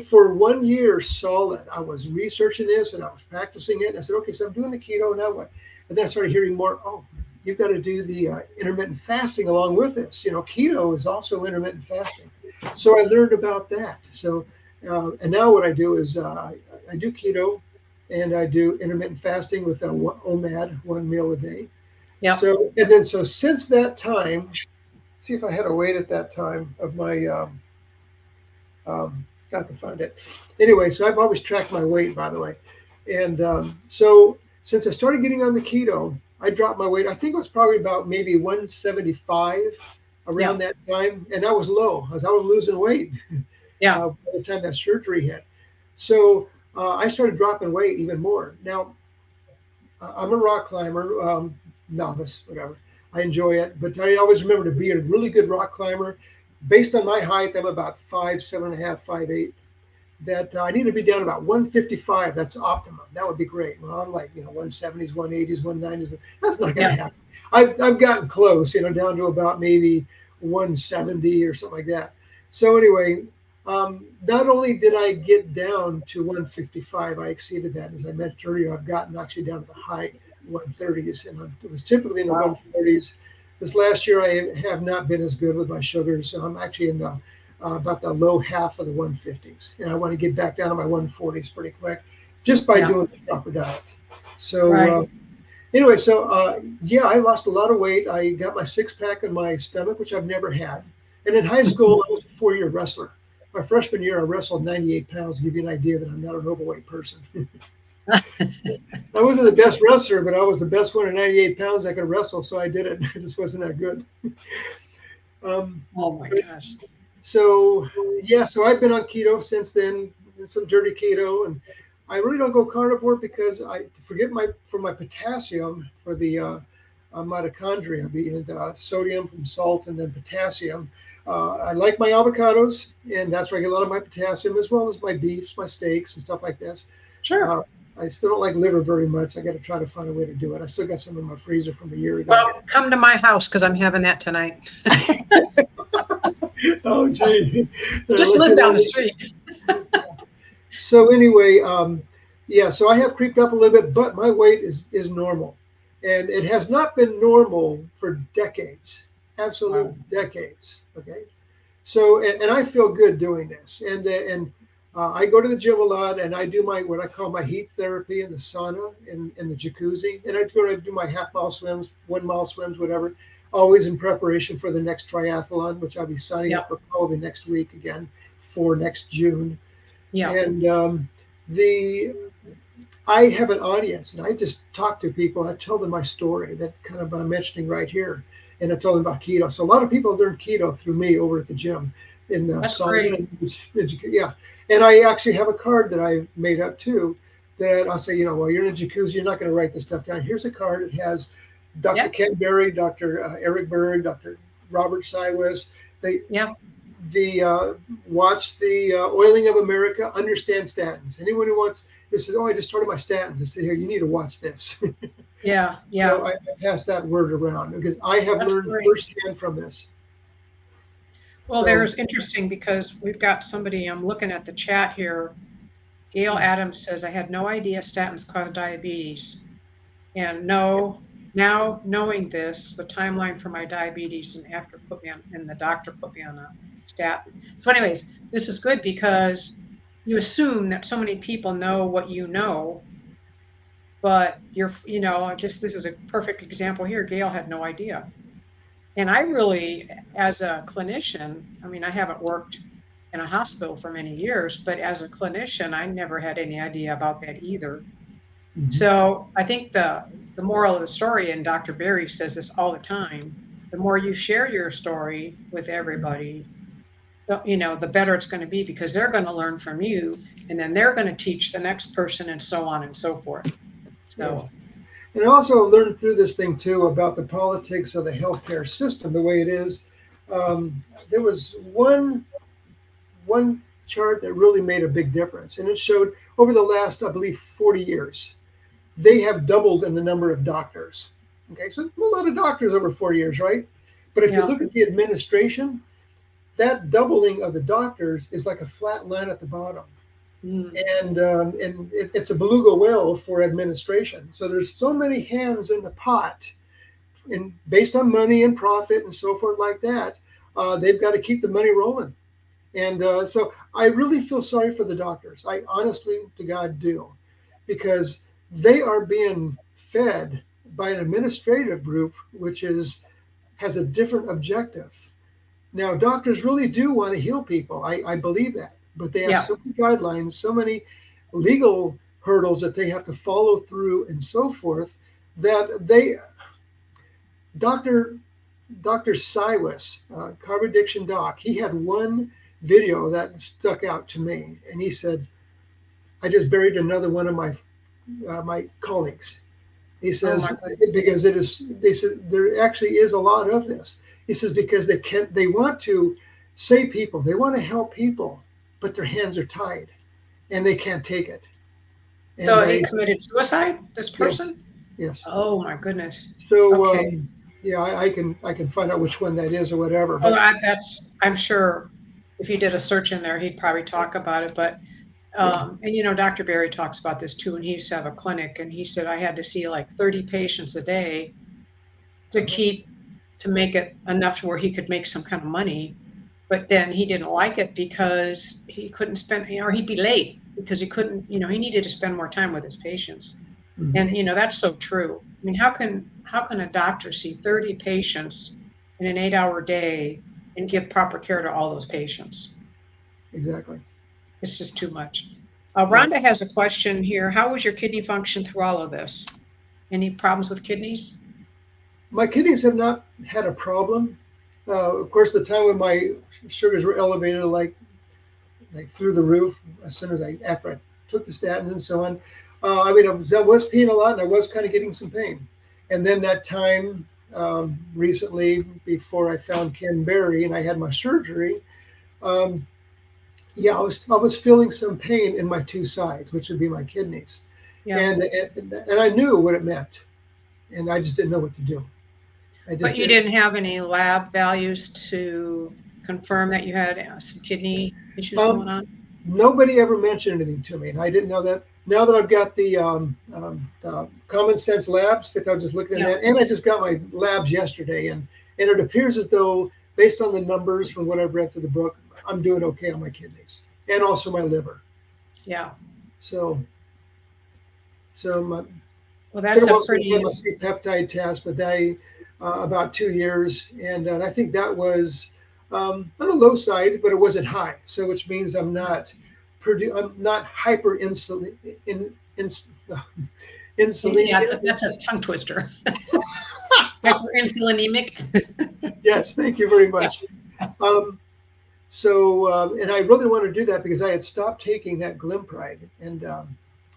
For 1 year solid, I was researching this and I was practicing it. And I said, okay, so I'm doing the keto, now what? And then I started hearing more, oh, you've got to do the intermittent fasting along with this. Keto is also intermittent fasting. So I learned about that. So, and now what I do is I do keto and I do intermittent fasting with OMAD, 1 meal a day. Yeah. So since that time, let's see if I had a weight at that time of my, got to find it. Anyway, so I've always tracked my weight, by the way. And so since I started getting on the keto, I dropped my weight. I think it was probably about maybe 175 around that time. And I was low as I was losing weight by the time that surgery hit. So I started dropping weight even more. Now, I'm a rock climber, novice, whatever. I enjoy it. But I always remember to be a really good rock climber. Based on my height, I'm about 5'7.5", 5'8". That I need to be down about 155. That's optimum. That would be great. Well, I'm like 170s, 180s, 190s. That's not going to happen. I've gotten close, down to about maybe 170 or something like that. So anyway, not only did I get down to 155, I exceeded that. As I mentioned earlier, I've gotten actually down to the high 130s, and it was typically in the 140s. This last year, I have not been as good with my sugars, so I'm actually in the about the low half of the 150s, and I want to get back down to my 140s pretty quick, just by doing the proper diet. So anyway, I lost a lot of weight. I got my 6-pack in my stomach, which I've never had. And in high school, I was a 4-year wrestler. My freshman year, I wrestled 98 pounds, to give you an idea that I'm not an overweight person. I wasn't the best wrestler, but I was the best one at 98 pounds I could wrestle, so I did it. It just wasn't that good. Oh my gosh. So I've been on keto since then, some dirty keto, and I really don't go carnivore because I forget my potassium for the mitochondria, being sodium from salt and then potassium. I like my avocados, and that's where I get a lot of my potassium, as well as my beefs, my steaks, and stuff like this. Sure. I still don't like liver very much. I got to try to find a way to do it. I still got some in my freezer from a year ago. Well, come to my house because I'm having that tonight. Oh, gee. Just live down the street. So anyway, so I have creeped up a little bit, but my weight is normal. And it has not been normal for decades, absolute decades. Okay. So, and I feel good doing this. And I go to the gym a lot, and I do what I call my heat therapy in the sauna and in the jacuzzi. And I go to do my half-mile swims, 1-mile swims, whatever, always in preparation for the next triathlon, which I'll be signing up for probably next week again for next June. Yeah. And I have an audience, and I just talk to people. I tell them my story that kind of I'm mentioning right here, and I tell them about keto. So a lot of people learn keto through me over at the gym in the sauna. Yeah. And I actually have a card that I made up too, that I'll say, while you're in a jacuzzi, you're not going to write this stuff down. Here's a card. It has Dr. Ken Berry, Dr. Eric Berg, Dr. Robert Sywis. the watch the Oiling of America, understand statins. Anyone who wants this says, "Oh, I just started my statins." I said, "Here, you need to watch this." Yeah, So yeah, I pass that word around because I have that's learned great. firsthand from this. Well, So there's interesting because we've got somebody, I'm looking at the chat here. Gail Adams says, I had no idea statins cause diabetes. And no, now knowing this, the timeline for my diabetes and after put me on, and the doctor put me on a statin. So anyways, this is good because you assume that so many people know what you know, but just this is a perfect example here. Gail had no idea. And I really, as a clinician, I mean, I haven't worked in a hospital for many years, but as a clinician, I never had any idea about that either. mhm. So I think the moral of the story, and Dr. Berry says this all the time, the more you share your story with everybody, the better it's going to be because they're going to learn from you, and then they're going to teach the next person, and so on and so forth. Yes. So And I also learned through this thing too about the politics of the healthcare system, the way it is. There was one chart that really made a big difference, and it showed over the last, I believe, 40 years, they have doubled in the number of doctors. Okay, so a lot of doctors over 4 years, right? But if you yeah, look at the administration, that doubling of the doctors is like a flat line at the bottom. mm, And it's a beluga whale for administration. So there's so many hands in the pot, and based on money and profit and so forth like that, they've got to keep the money rolling. And so I really feel sorry for the doctors. I honestly, to God, do, because they are being fed by an administrative group which has a different objective. Now, doctors really do want to heal people. I believe that, but they have yeah. so many guidelines, so many legal hurdles that they have to follow through, and so forth. That they, Doctor Doctor Siwas, carb addiction doc, he had one video that stuck out to me, and he said, "I just buried another one of my colleagues." He Oh my says goodness. because it is. They said there actually is a lot of this. He says because they want to save people, they want to help people, but their hands are tied and they can't take it. And So he he said, committed suicide, this yes, person? yes. Oh my goodness. So Okay. yeah, I can find out which one that is or whatever. Well, But I'm sure if you did a search in there, he'd probably talk about it. But, yeah, and Dr. Berry talks about this too, and he used to have a clinic, and he said, I had to see like 30 patients a day to uh-huh. keep, to make it enough to where he could make some kind of money. But then he didn't like it because he couldn't spend, or he'd be late because he couldn't, he needed to spend more time with his patients. And, Mhm. that's so true. I mean, how can a doctor see 30 patients in an 8-hour day and give proper care to all those patients? Exactly. It's just too much. Yeah. Rhonda has a question here. How was your kidney function through all of this? Any problems with kidneys? My kidneys have not had a problem. Of course, the time when my sugars were elevated, like through the roof, as soon as after I took the statins and so on. I mean, I was peeing a lot, and I was kind of getting some pain. And then that time recently, before I found Ken Berry and I had my surgery, um, yeah, I was feeling some pain in my two sides, which would be my kidneys, Yeah. and I knew what it meant, and I just didn't know what to do. I But just you did. didn't have any lab values to confirm that you had some kidney issues going Um, on? Nobody ever mentioned anything to me, and I didn't know that. Now that I've got the Common Sense Labs, I was just looking at Yeah. that, and I just got my labs yesterday, and it appears as though, based on the numbers from what I've read through the book, I'm doing okay on my kidneys and also my liver. Yeah. So, I'm Well, going that's to a also get pretty, my sleep peptide test, but they about 2 years, and I think that was on the low side, but it wasn't high. So, which means I'm not hyper insulin insulin. yeah, that's a tongue twister. Hyperinsulinemic. Yes, thank you very Yeah. much. Um, and I really want to do that because I had stopped taking that Glimpride, and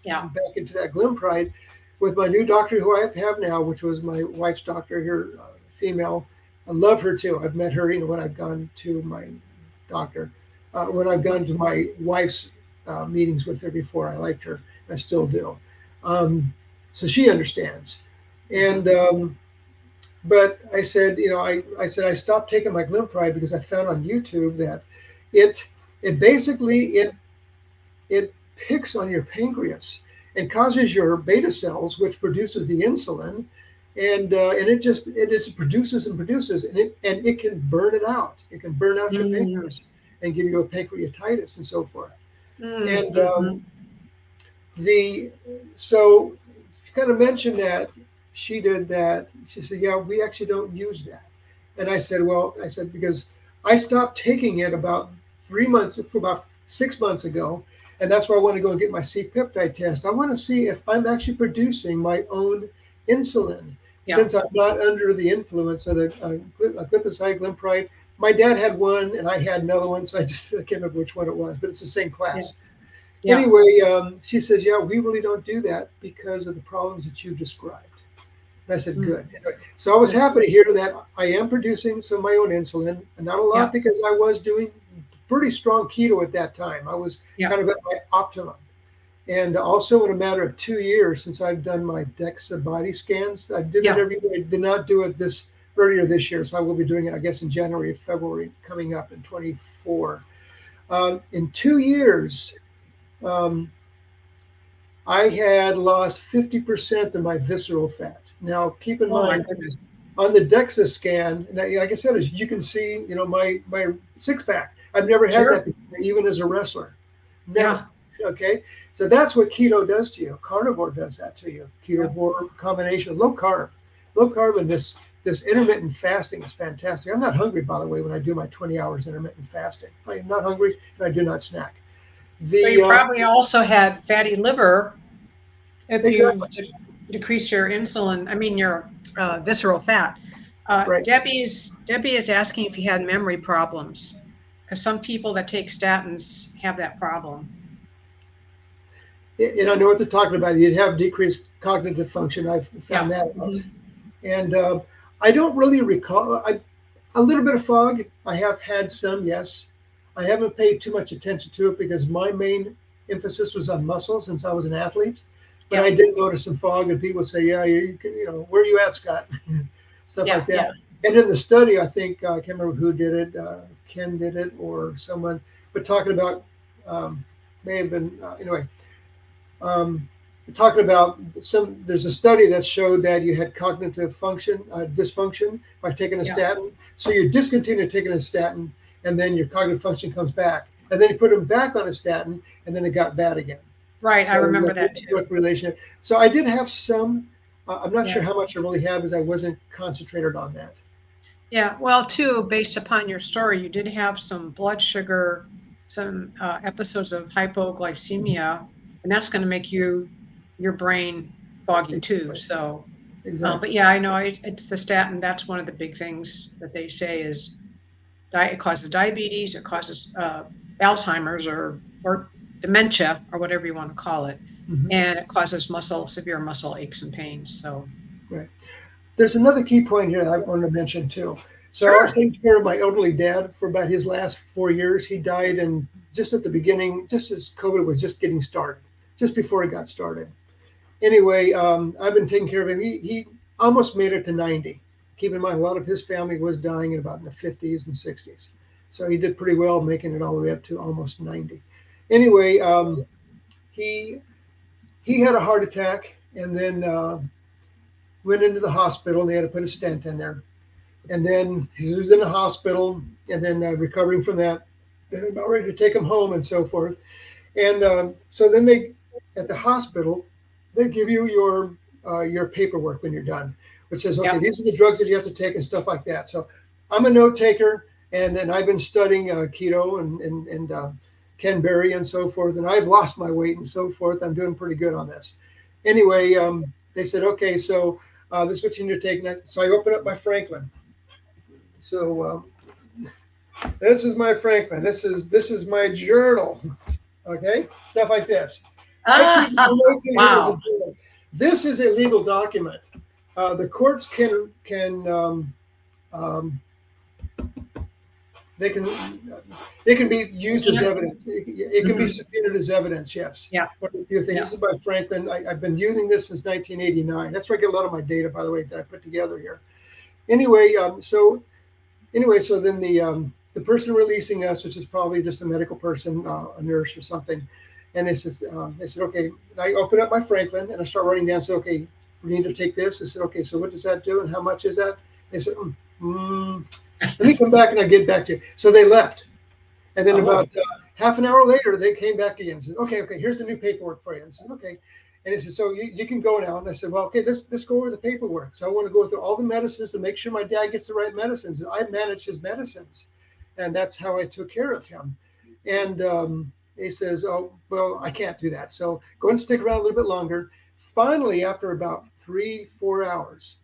Yeah. I'm back into that Glimpride with my new doctor who I have now, which was my wife's doctor here, female. I love her too. I've met her, when I've gone to my doctor. When I've gone to my wife's meetings with her before, I liked her. I still do. Um, so she understands. And but I said, I said I stopped taking my Glimpride because I found on YouTube that it it basically it picks on your pancreas and causes your beta cells, which produces the insulin, and it just produces and produces, and it can burn it out. It can burn out your Mm, pancreas and give you a pancreatitis and so forth. mm, And mhm. the so she kind of mentioned that she did that. She said, "Yeah, we actually don't use that." And I said, "Well," I said, because I stopped taking it about 3 months, for about 6 months ago, and that's why I want to go and get my C-peptide test. I want to see if I'm actually producing my own insulin, Yeah, since I'm not under the influence of the glipizide, Glimpride. My dad had one, and I had another one, so I can't remember which one it was, but it's the same yeah, class. yeah. Anyway, she says, "Yeah, we really don't do that because of the problems that you described." And I said, Mm, "Good." Anyway, so I was good. happy to hear that I am producing some of my own insulin, and not a Yeah, lot because I was doing pretty strong keto at that time. I was yeah. kind of at my optimum. And also, in a matter of 2 years since I've done my DEXA body scans, I did that Yeah. every year. I did not do it this earlier this year, so I will be doing it, I guess, in January, February, coming up in 24. In 2 years, um, I had lost 50% of my visceral fat. Now, keep in Oh my mind, goodness. on the DEXA scan, like I said, as you can see, my six pack. I've never had Sure. that before, even as a wrestler. Never. Yeah. Okay. So that's what keto does to you. Carnivore does that to you. Yeah. Ketovore combination, low carb, and this intermittent fasting is fantastic. I'm not hungry, by the way, when I do my 20 hours intermittent fasting. I am not hungry, and I do not snack. So you The probably also had fatty liver if you Exactly decrease your insulin, I mean your visceral fat. right. Debbie is asking if you had memory problems because some people that take statins have that problem. And I know what they're talking about. You'd have decreased cognitive function. I've Yeah. found that out. Hmm. And I don't really recall. A little bit of fog. I have had some, yes. I haven't paid too much attention to it because my main emphasis was on muscle since I was an athlete. But Yeah. I did notice some fog, and people say, "Yeah, where are you at, Scott?" Stuff Yeah. like that. Yeah. And in the study, I think I can't remember who did it. Ken did it or someone, but talking about may have been anyway. Um, talking about there's a study that showed that you had cognitive function dysfunction by taking a Yeah. statin. So you discontinue taking a statin, and then your cognitive function comes back, and then you put them back on a statin, and then it got bad again. Right. I So remember like that too. direct relation. So I did have some. I'm not Yeah. sure how much I really have, because I wasn't concentrated on that. Yeah. Well, too, based upon your story, you did have some blood sugar, some episodes of hypoglycemia, and that's going to make your brain foggy too. Exactly. So, but Exactly. yeah, I know it's the statin. That's one of the big things that they say is it causes diabetes, it causes Alzheimer's or dementia or whatever you want to call it, Hmm. and it causes severe muscle aches and pains. So, Right. There's another key point here that I wanted to mention too. So I was sure. taking care of my elderly dad for about his last 4 years. He died, and just at the beginning, just as COVID was just getting started, just before it got started. Anyway, I've been taking care of him. He almost made it to 90. Keep in mind, a lot of his family was dying in about in the 50s and 60s. So he did pretty well, making it all the way up to almost 90. Anyway, he he had a heart attack, and then went into the hospital, and they had to put a stent in there. And then he was in the hospital, and then recovering from that. They're about ready to take him home and so forth. And so then at the hospital, they give you your paperwork when you're done, which says, okay, Yeah. these are the drugs that you have to take and stuff like that. So I'm a note taker, and then I've been studying keto and Ken Berry and so forth, and I've lost my weight and so forth. I'm doing pretty good on this. Anyway, they said, okay, so this is what you need to take. So I open up my Franklin. So this is my Franklin. This is my journal. Okay, stuff like this. I keep my notes in here as a Wow. journal. This is a legal document. The courts can they can it can be used as Subpoena? evidence. It can be Mhm. subpoenaed as evidence. Yes. Yeah, One of the few things. yeah. This is by Franklin. I've been using this since 1989. That's where I get a lot of my data, by the way, that I put together here. Anyway, so then the person releasing us, which is probably just a medical person, a nurse or something, and they said, okay. And I open up my Franklin and I start writing down. Said, okay, we need to take this. I said, okay, so what does that do and how much is that? They said, let me come back and I get back to you. So they left, and then Oh, about half an hour later, they came back again and said, okay, here's the new paperwork for you. And I said, okay. And he said, so you can go now. And I said, well, okay, let's go over the paperwork. So I want to go through all the medicines to make sure my dad gets the right medicines. And I manage his medicines. And that's how I took care of him. And he says, oh, well, I can't do that. So go and stick around a little bit longer. Finally, after about 3-4 hours,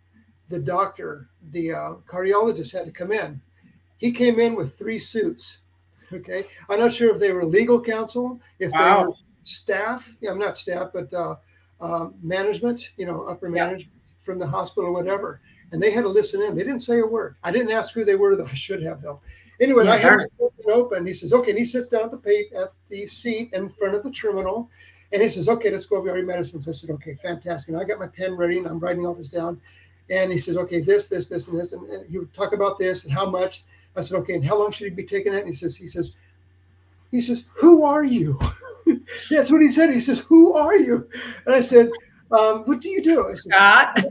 the doctor, the cardiologist had to come in. He came in with 3 suits. Okay. I'm not sure if they were legal counsel, if they were wow. staff. Yeah, not staff, but management, upper Yeah, management from the hospital, whatever. And they had to listen in. They didn't say a word. I didn't ask who they were, though I should have, though. Anyway, yeah, I had my darn. phone open. He says, okay. And he sits down at the seat in front of the terminal. And he says, okay, let's go over your medicines. I said, okay, fantastic. And I got my pen ready and I'm writing all this down. And he says, okay, this, and this. And he would talk about this and how much. I said, okay, and how long should he be taking it? And he says, who are you? That's what he said. He says, who are you? And I said, what do you do? I said, Scott?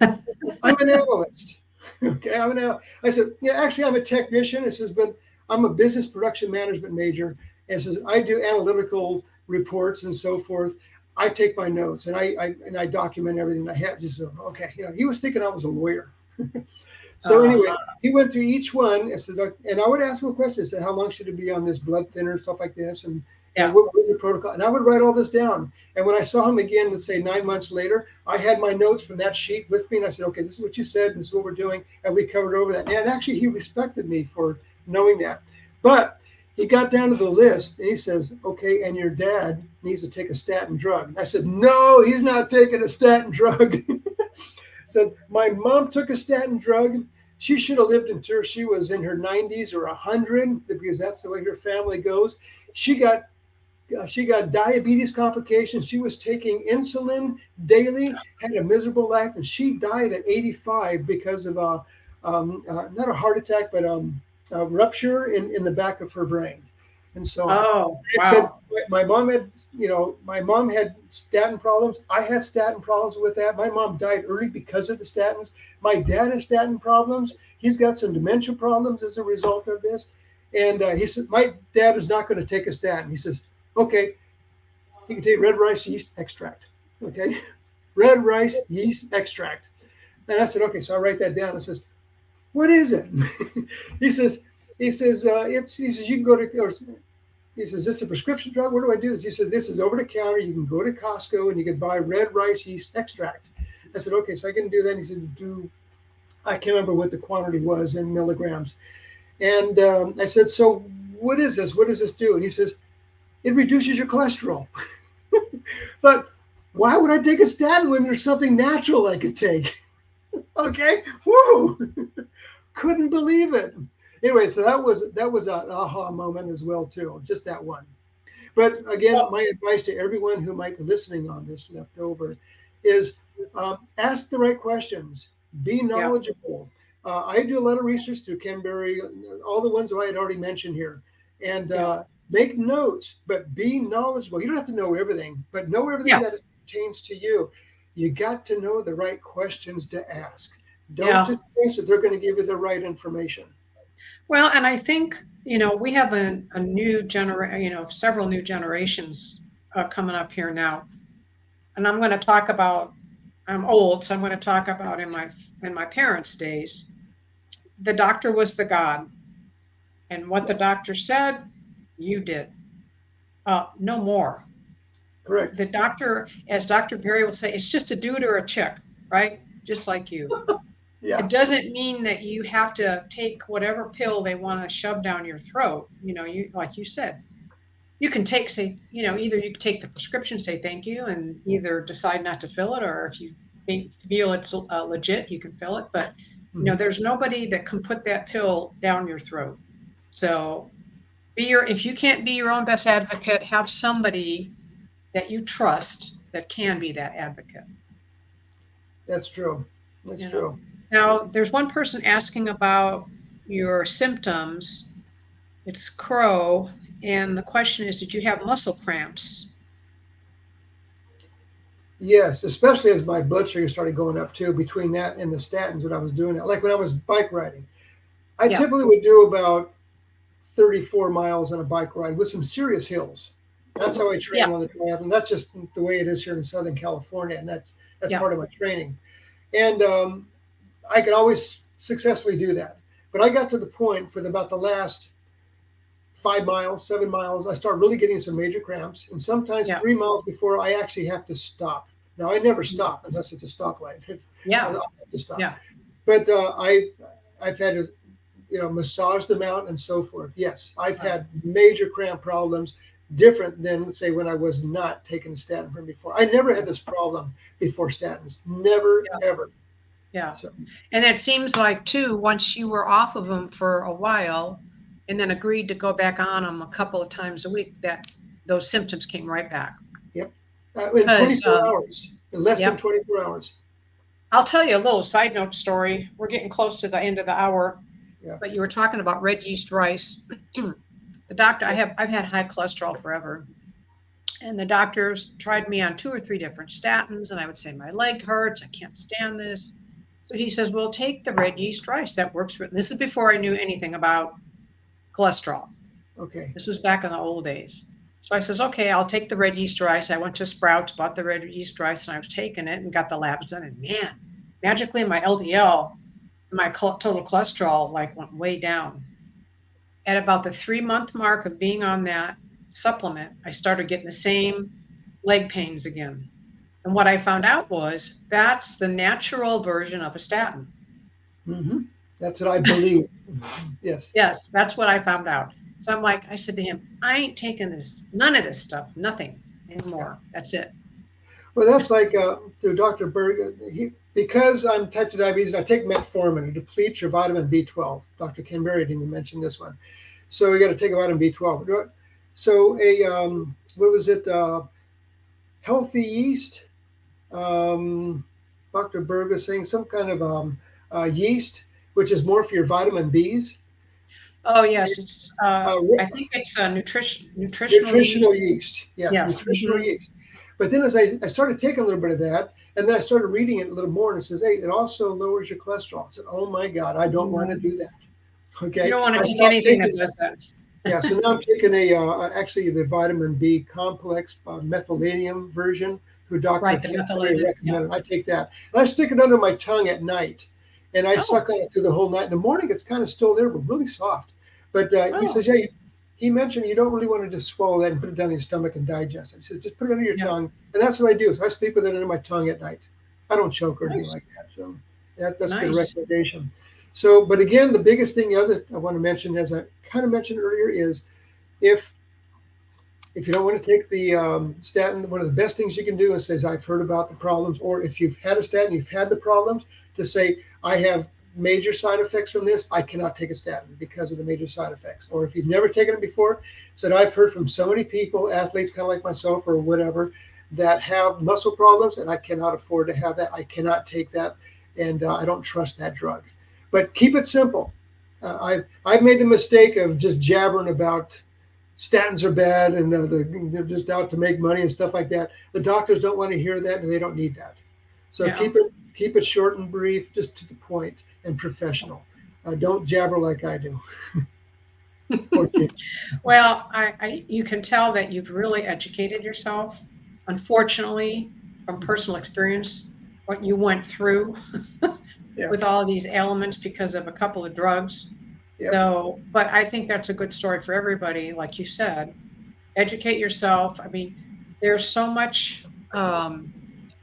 I'm an analyst. Okay, I said, actually, I'm a technician. It says, but I'm a business production management major. And it says, I do analytical reports and so forth. I take my notes and I document everything I have. Just okay, he was thinking I was a lawyer. So anyway, Uh-huh. he went through each one and said, and I would ask him a question. I said, how long should it be on this blood thinner, stuff like this, and Yeah. what was the protocol? And I would write all this down. And when I saw him again, let's say 9 months later, I had my notes from that sheet with me, and I said, okay, this is what you said, and this is what we're doing, and we covered over that. And actually, he respected me for knowing that. But he got down to the list, and he says, okay, and your dad needs to take a statin drug. And I said, no, he's not taking a statin drug. Said, my mom took a statin drug. She should have lived until she was in her 90s or 100 because that's the way her family goes. She got diabetes complications. She was taking insulin daily, had a miserable life, and she died at 85 because of not a heart attack, but a rupture in the back of her brain. And so Oh, it said wow. my mom had statin problems. I had statin problems with that. My mom died early because of the statins. My dad has statin problems. He's got some dementia problems as a result of this. And he said, my dad is not going to take a statin. He says, okay, he can take red rice yeast extract. Okay, red rice yeast extract. And I said, okay, so I write that down. I says, what is it? he says, he says, you can go to, or he says, this is a prescription drug. What do I do? He says, this is over the counter. You can go to Costco and you can buy red rice yeast extract. I said, okay, so I can do that. And he said, I can't remember what the quantity was in milligrams. And I said, so what is this? What does this do? And he says, it reduces your cholesterol. But why would I take a statin when there's something natural I could take? Okay, woo! Couldn't believe it. Anyway, so that was an aha moment as well too, just that one. But again, Well, my advice to everyone who might be listening on this left over is ask the right questions, be yeah, knowledgeable. I do a lot of research through Ken Berry, all the ones that I had already mentioned here, and yeah, make notes, but be knowledgeable. You don't have to know everything, but know everything yeah, that pertains to you. You got to know the right questions to ask. Don't yeah. just think that they're going to give you the right information. Well, and I think, we have a new generation, several new generations coming up here now. And I'm going to talk about, I'm old, so I'm going to talk about in my parents' days, the doctor was the God. And what the doctor said, you did. No more. Correct. The doctor, as Dr. Berry will say, it's just a dude or a chick, right? Just like you. It Yeah. doesn't mean that you have to take whatever pill they want to shove down your throat. You like you said, you can either you can take the prescription, say thank you, and either decide not to fill it, or if you feel it's legit, you can fill it. But Mhm. there's nobody that can put that pill down your throat. So if you can't be your own best advocate, have somebody that you trust that can be that advocate. That's true. That's You know. true. Now, there's one person asking about your symptoms. It's Crow, and the question is, did you have muscle cramps? Yes, especially as my blood sugar started going up too. Between that and the statins, when I was doing it, like when I was bike riding, I Yeah, typically would do about 34 miles on a bike ride with some serious hills. That's how I train yeah, on the triathlon. That's just the way it is here in Southern California, and that's yeah, part of my training. And I could always successfully do that. But I got to the point for about the last 5 miles, 7 miles, I start really getting some major cramps, and sometimes yeah, 3 miles before I actually have to stop. Now I never stop unless it's a stoplight. I yeah, have to stop. yeah. But I've had to massage them out and so forth. Yes, I've Right. had major cramp problems, different than say when I was not taking a statin from before. I never had this problem before statins. Never, Yeah, ever. yeah. So And it seems like too, once you were off of them for a while, and then agreed to go back on them a couple of times a week, that those symptoms came right back. yep. In Because 24 hours, in less than yep, 24 hours. I'll tell you a little side note story. We're getting close to the end of the hour, Yeah. but you were talking about red yeast rice. The doctor, I've had high cholesterol forever, and the doctors tried me on 2 or 3 different statins, and I would say my leg hurts, I can't stand this. So he says, "Well, take the red yeast rice. That works for." This is before I knew anything about cholesterol. Okay. This was back in the old days. So I says, "Okay, I'll take the red yeast rice." I went to Sprouts, bought the red yeast rice, and I was taking it and got the labs done. And man, magically my LDL, my total cholesterol, like went way down. At about the 3-month mark of being on that supplement, I started getting the same leg pains again. And what I found out was that's the natural version of a statin. Hmm. That's what I believe. Yes. Yes, that's what I found out. So I'm like, I said to him, I ain't taking this, none of this stuff, nothing Yeah. anymore. That's it. Well, that's like through Dr. Berg. Because I'm type 2 diabetes, I take metformin to deplete your vitamin B12. Dr. Ken Berry didn't even mention this one. So we got to take a vitamin B12. So what was it? Healthy yeast. Dr. Berg is saying some kind of yeast, which is more for your vitamin Bs. Oh yes, it's Uh, I think it's a nutritional yeast. Nutritional yeast. Yeah, Yes. nutritional yeast. But then as I started taking a little bit of that, and then I started reading it a little more, and it says, hey, it also lowers your cholesterol. I said, oh my God, I don't want to do that. You Okay. don't want I to take stopped anything that taking that. does that. Yeah. So now I'm taking actually the vitamin B complex methylating version, who Dr. Right, the Ken Berry methylated. Yeah. recommended. I take that. And I stick it under my tongue at night, and I Oh, suck on it through the whole night. In the morning, it's kind of still there, but really soft. But he oh, says, yeah, he mentioned you don't really want to just swallow that and put it down your stomach and digest it. He says, just put it under your yeah. tongue. And that's what I do. So I sleep with it under my tongue at night. I don't choke or anything Nice, like that. So that's a good nice. recommendation. So, but again, the biggest thing other I want to mention, as I kind of mentioned earlier, is if if you don't want to take the statin, one of the best things you can do is say, I've heard about the problems, or if you've had a statin, you've had the problems, to say, I have major side effects from this, I cannot take a statin because of the major side effects. Or if you've never taken it before, said, I've heard from so many people, athletes kind of like myself or whatever, that have muscle problems, and I cannot afford to have that. I cannot take that, and I don't trust that drug. But keep it simple. I've made the mistake of just jabbering about statins are bad and they're just out to make money and stuff like that. The doctors don't want to hear that, and they don't need that. So Yeah. keep it short and brief, just to the point, and professional. Don't jabber like I do. Or Well, you can tell that you've really educated yourself. Unfortunately, from personal experience, what you went through yeah, with all of these ailments because of a couple of drugs. yep, So, but I think that's a good story for everybody. Like you said, educate yourself. I mean, there's so much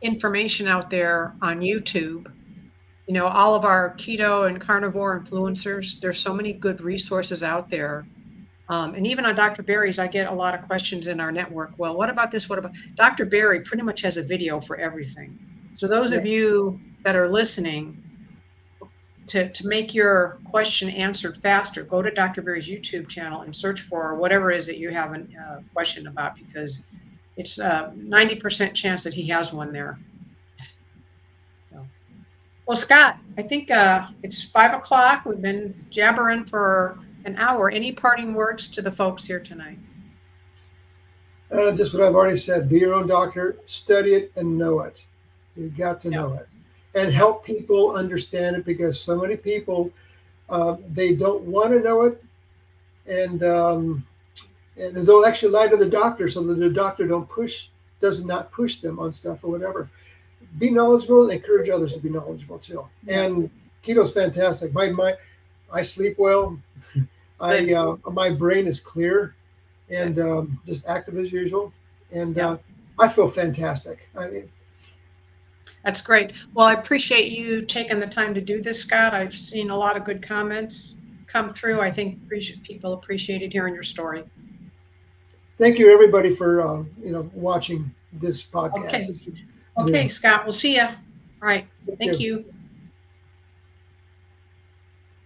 information out there on YouTube. You know, all of our keto and carnivore influencers, there's so many good resources out there. And even on Dr. Barry's, I get a lot of questions in our network. Well, what about this? What about Dr. Barry? Pretty much has a video for everything. So those yeah. of you that are listening, to make your question answered faster, go to Dr. Berry's YouTube channel and search for whatever it is that you have a question about, because it's a 90% chance that he has one there. So, well, Scott, I think it's 5 o'clock. We've been jabbering for an hour. Any parting words to the folks here tonight? Just what I've already said. Be your own doctor. Study it and know it. You've got to know it. And help people understand it, because so many people, they don't want to know it. And they'll actually lie to the doctor so that the doctor does not push them on stuff or whatever. Be knowledgeable and encourage others to be knowledgeable too. And keto's fantastic. I sleep well. My brain is clear and just active as usual. And I feel fantastic. That's great. Well, I appreciate you taking the time to do this, Scott. I've seen a lot of good comments come through. I think people appreciated hearing your story. Thank you, everybody, for watching this podcast. Okay, Scott. We'll see you. All right. Thank you.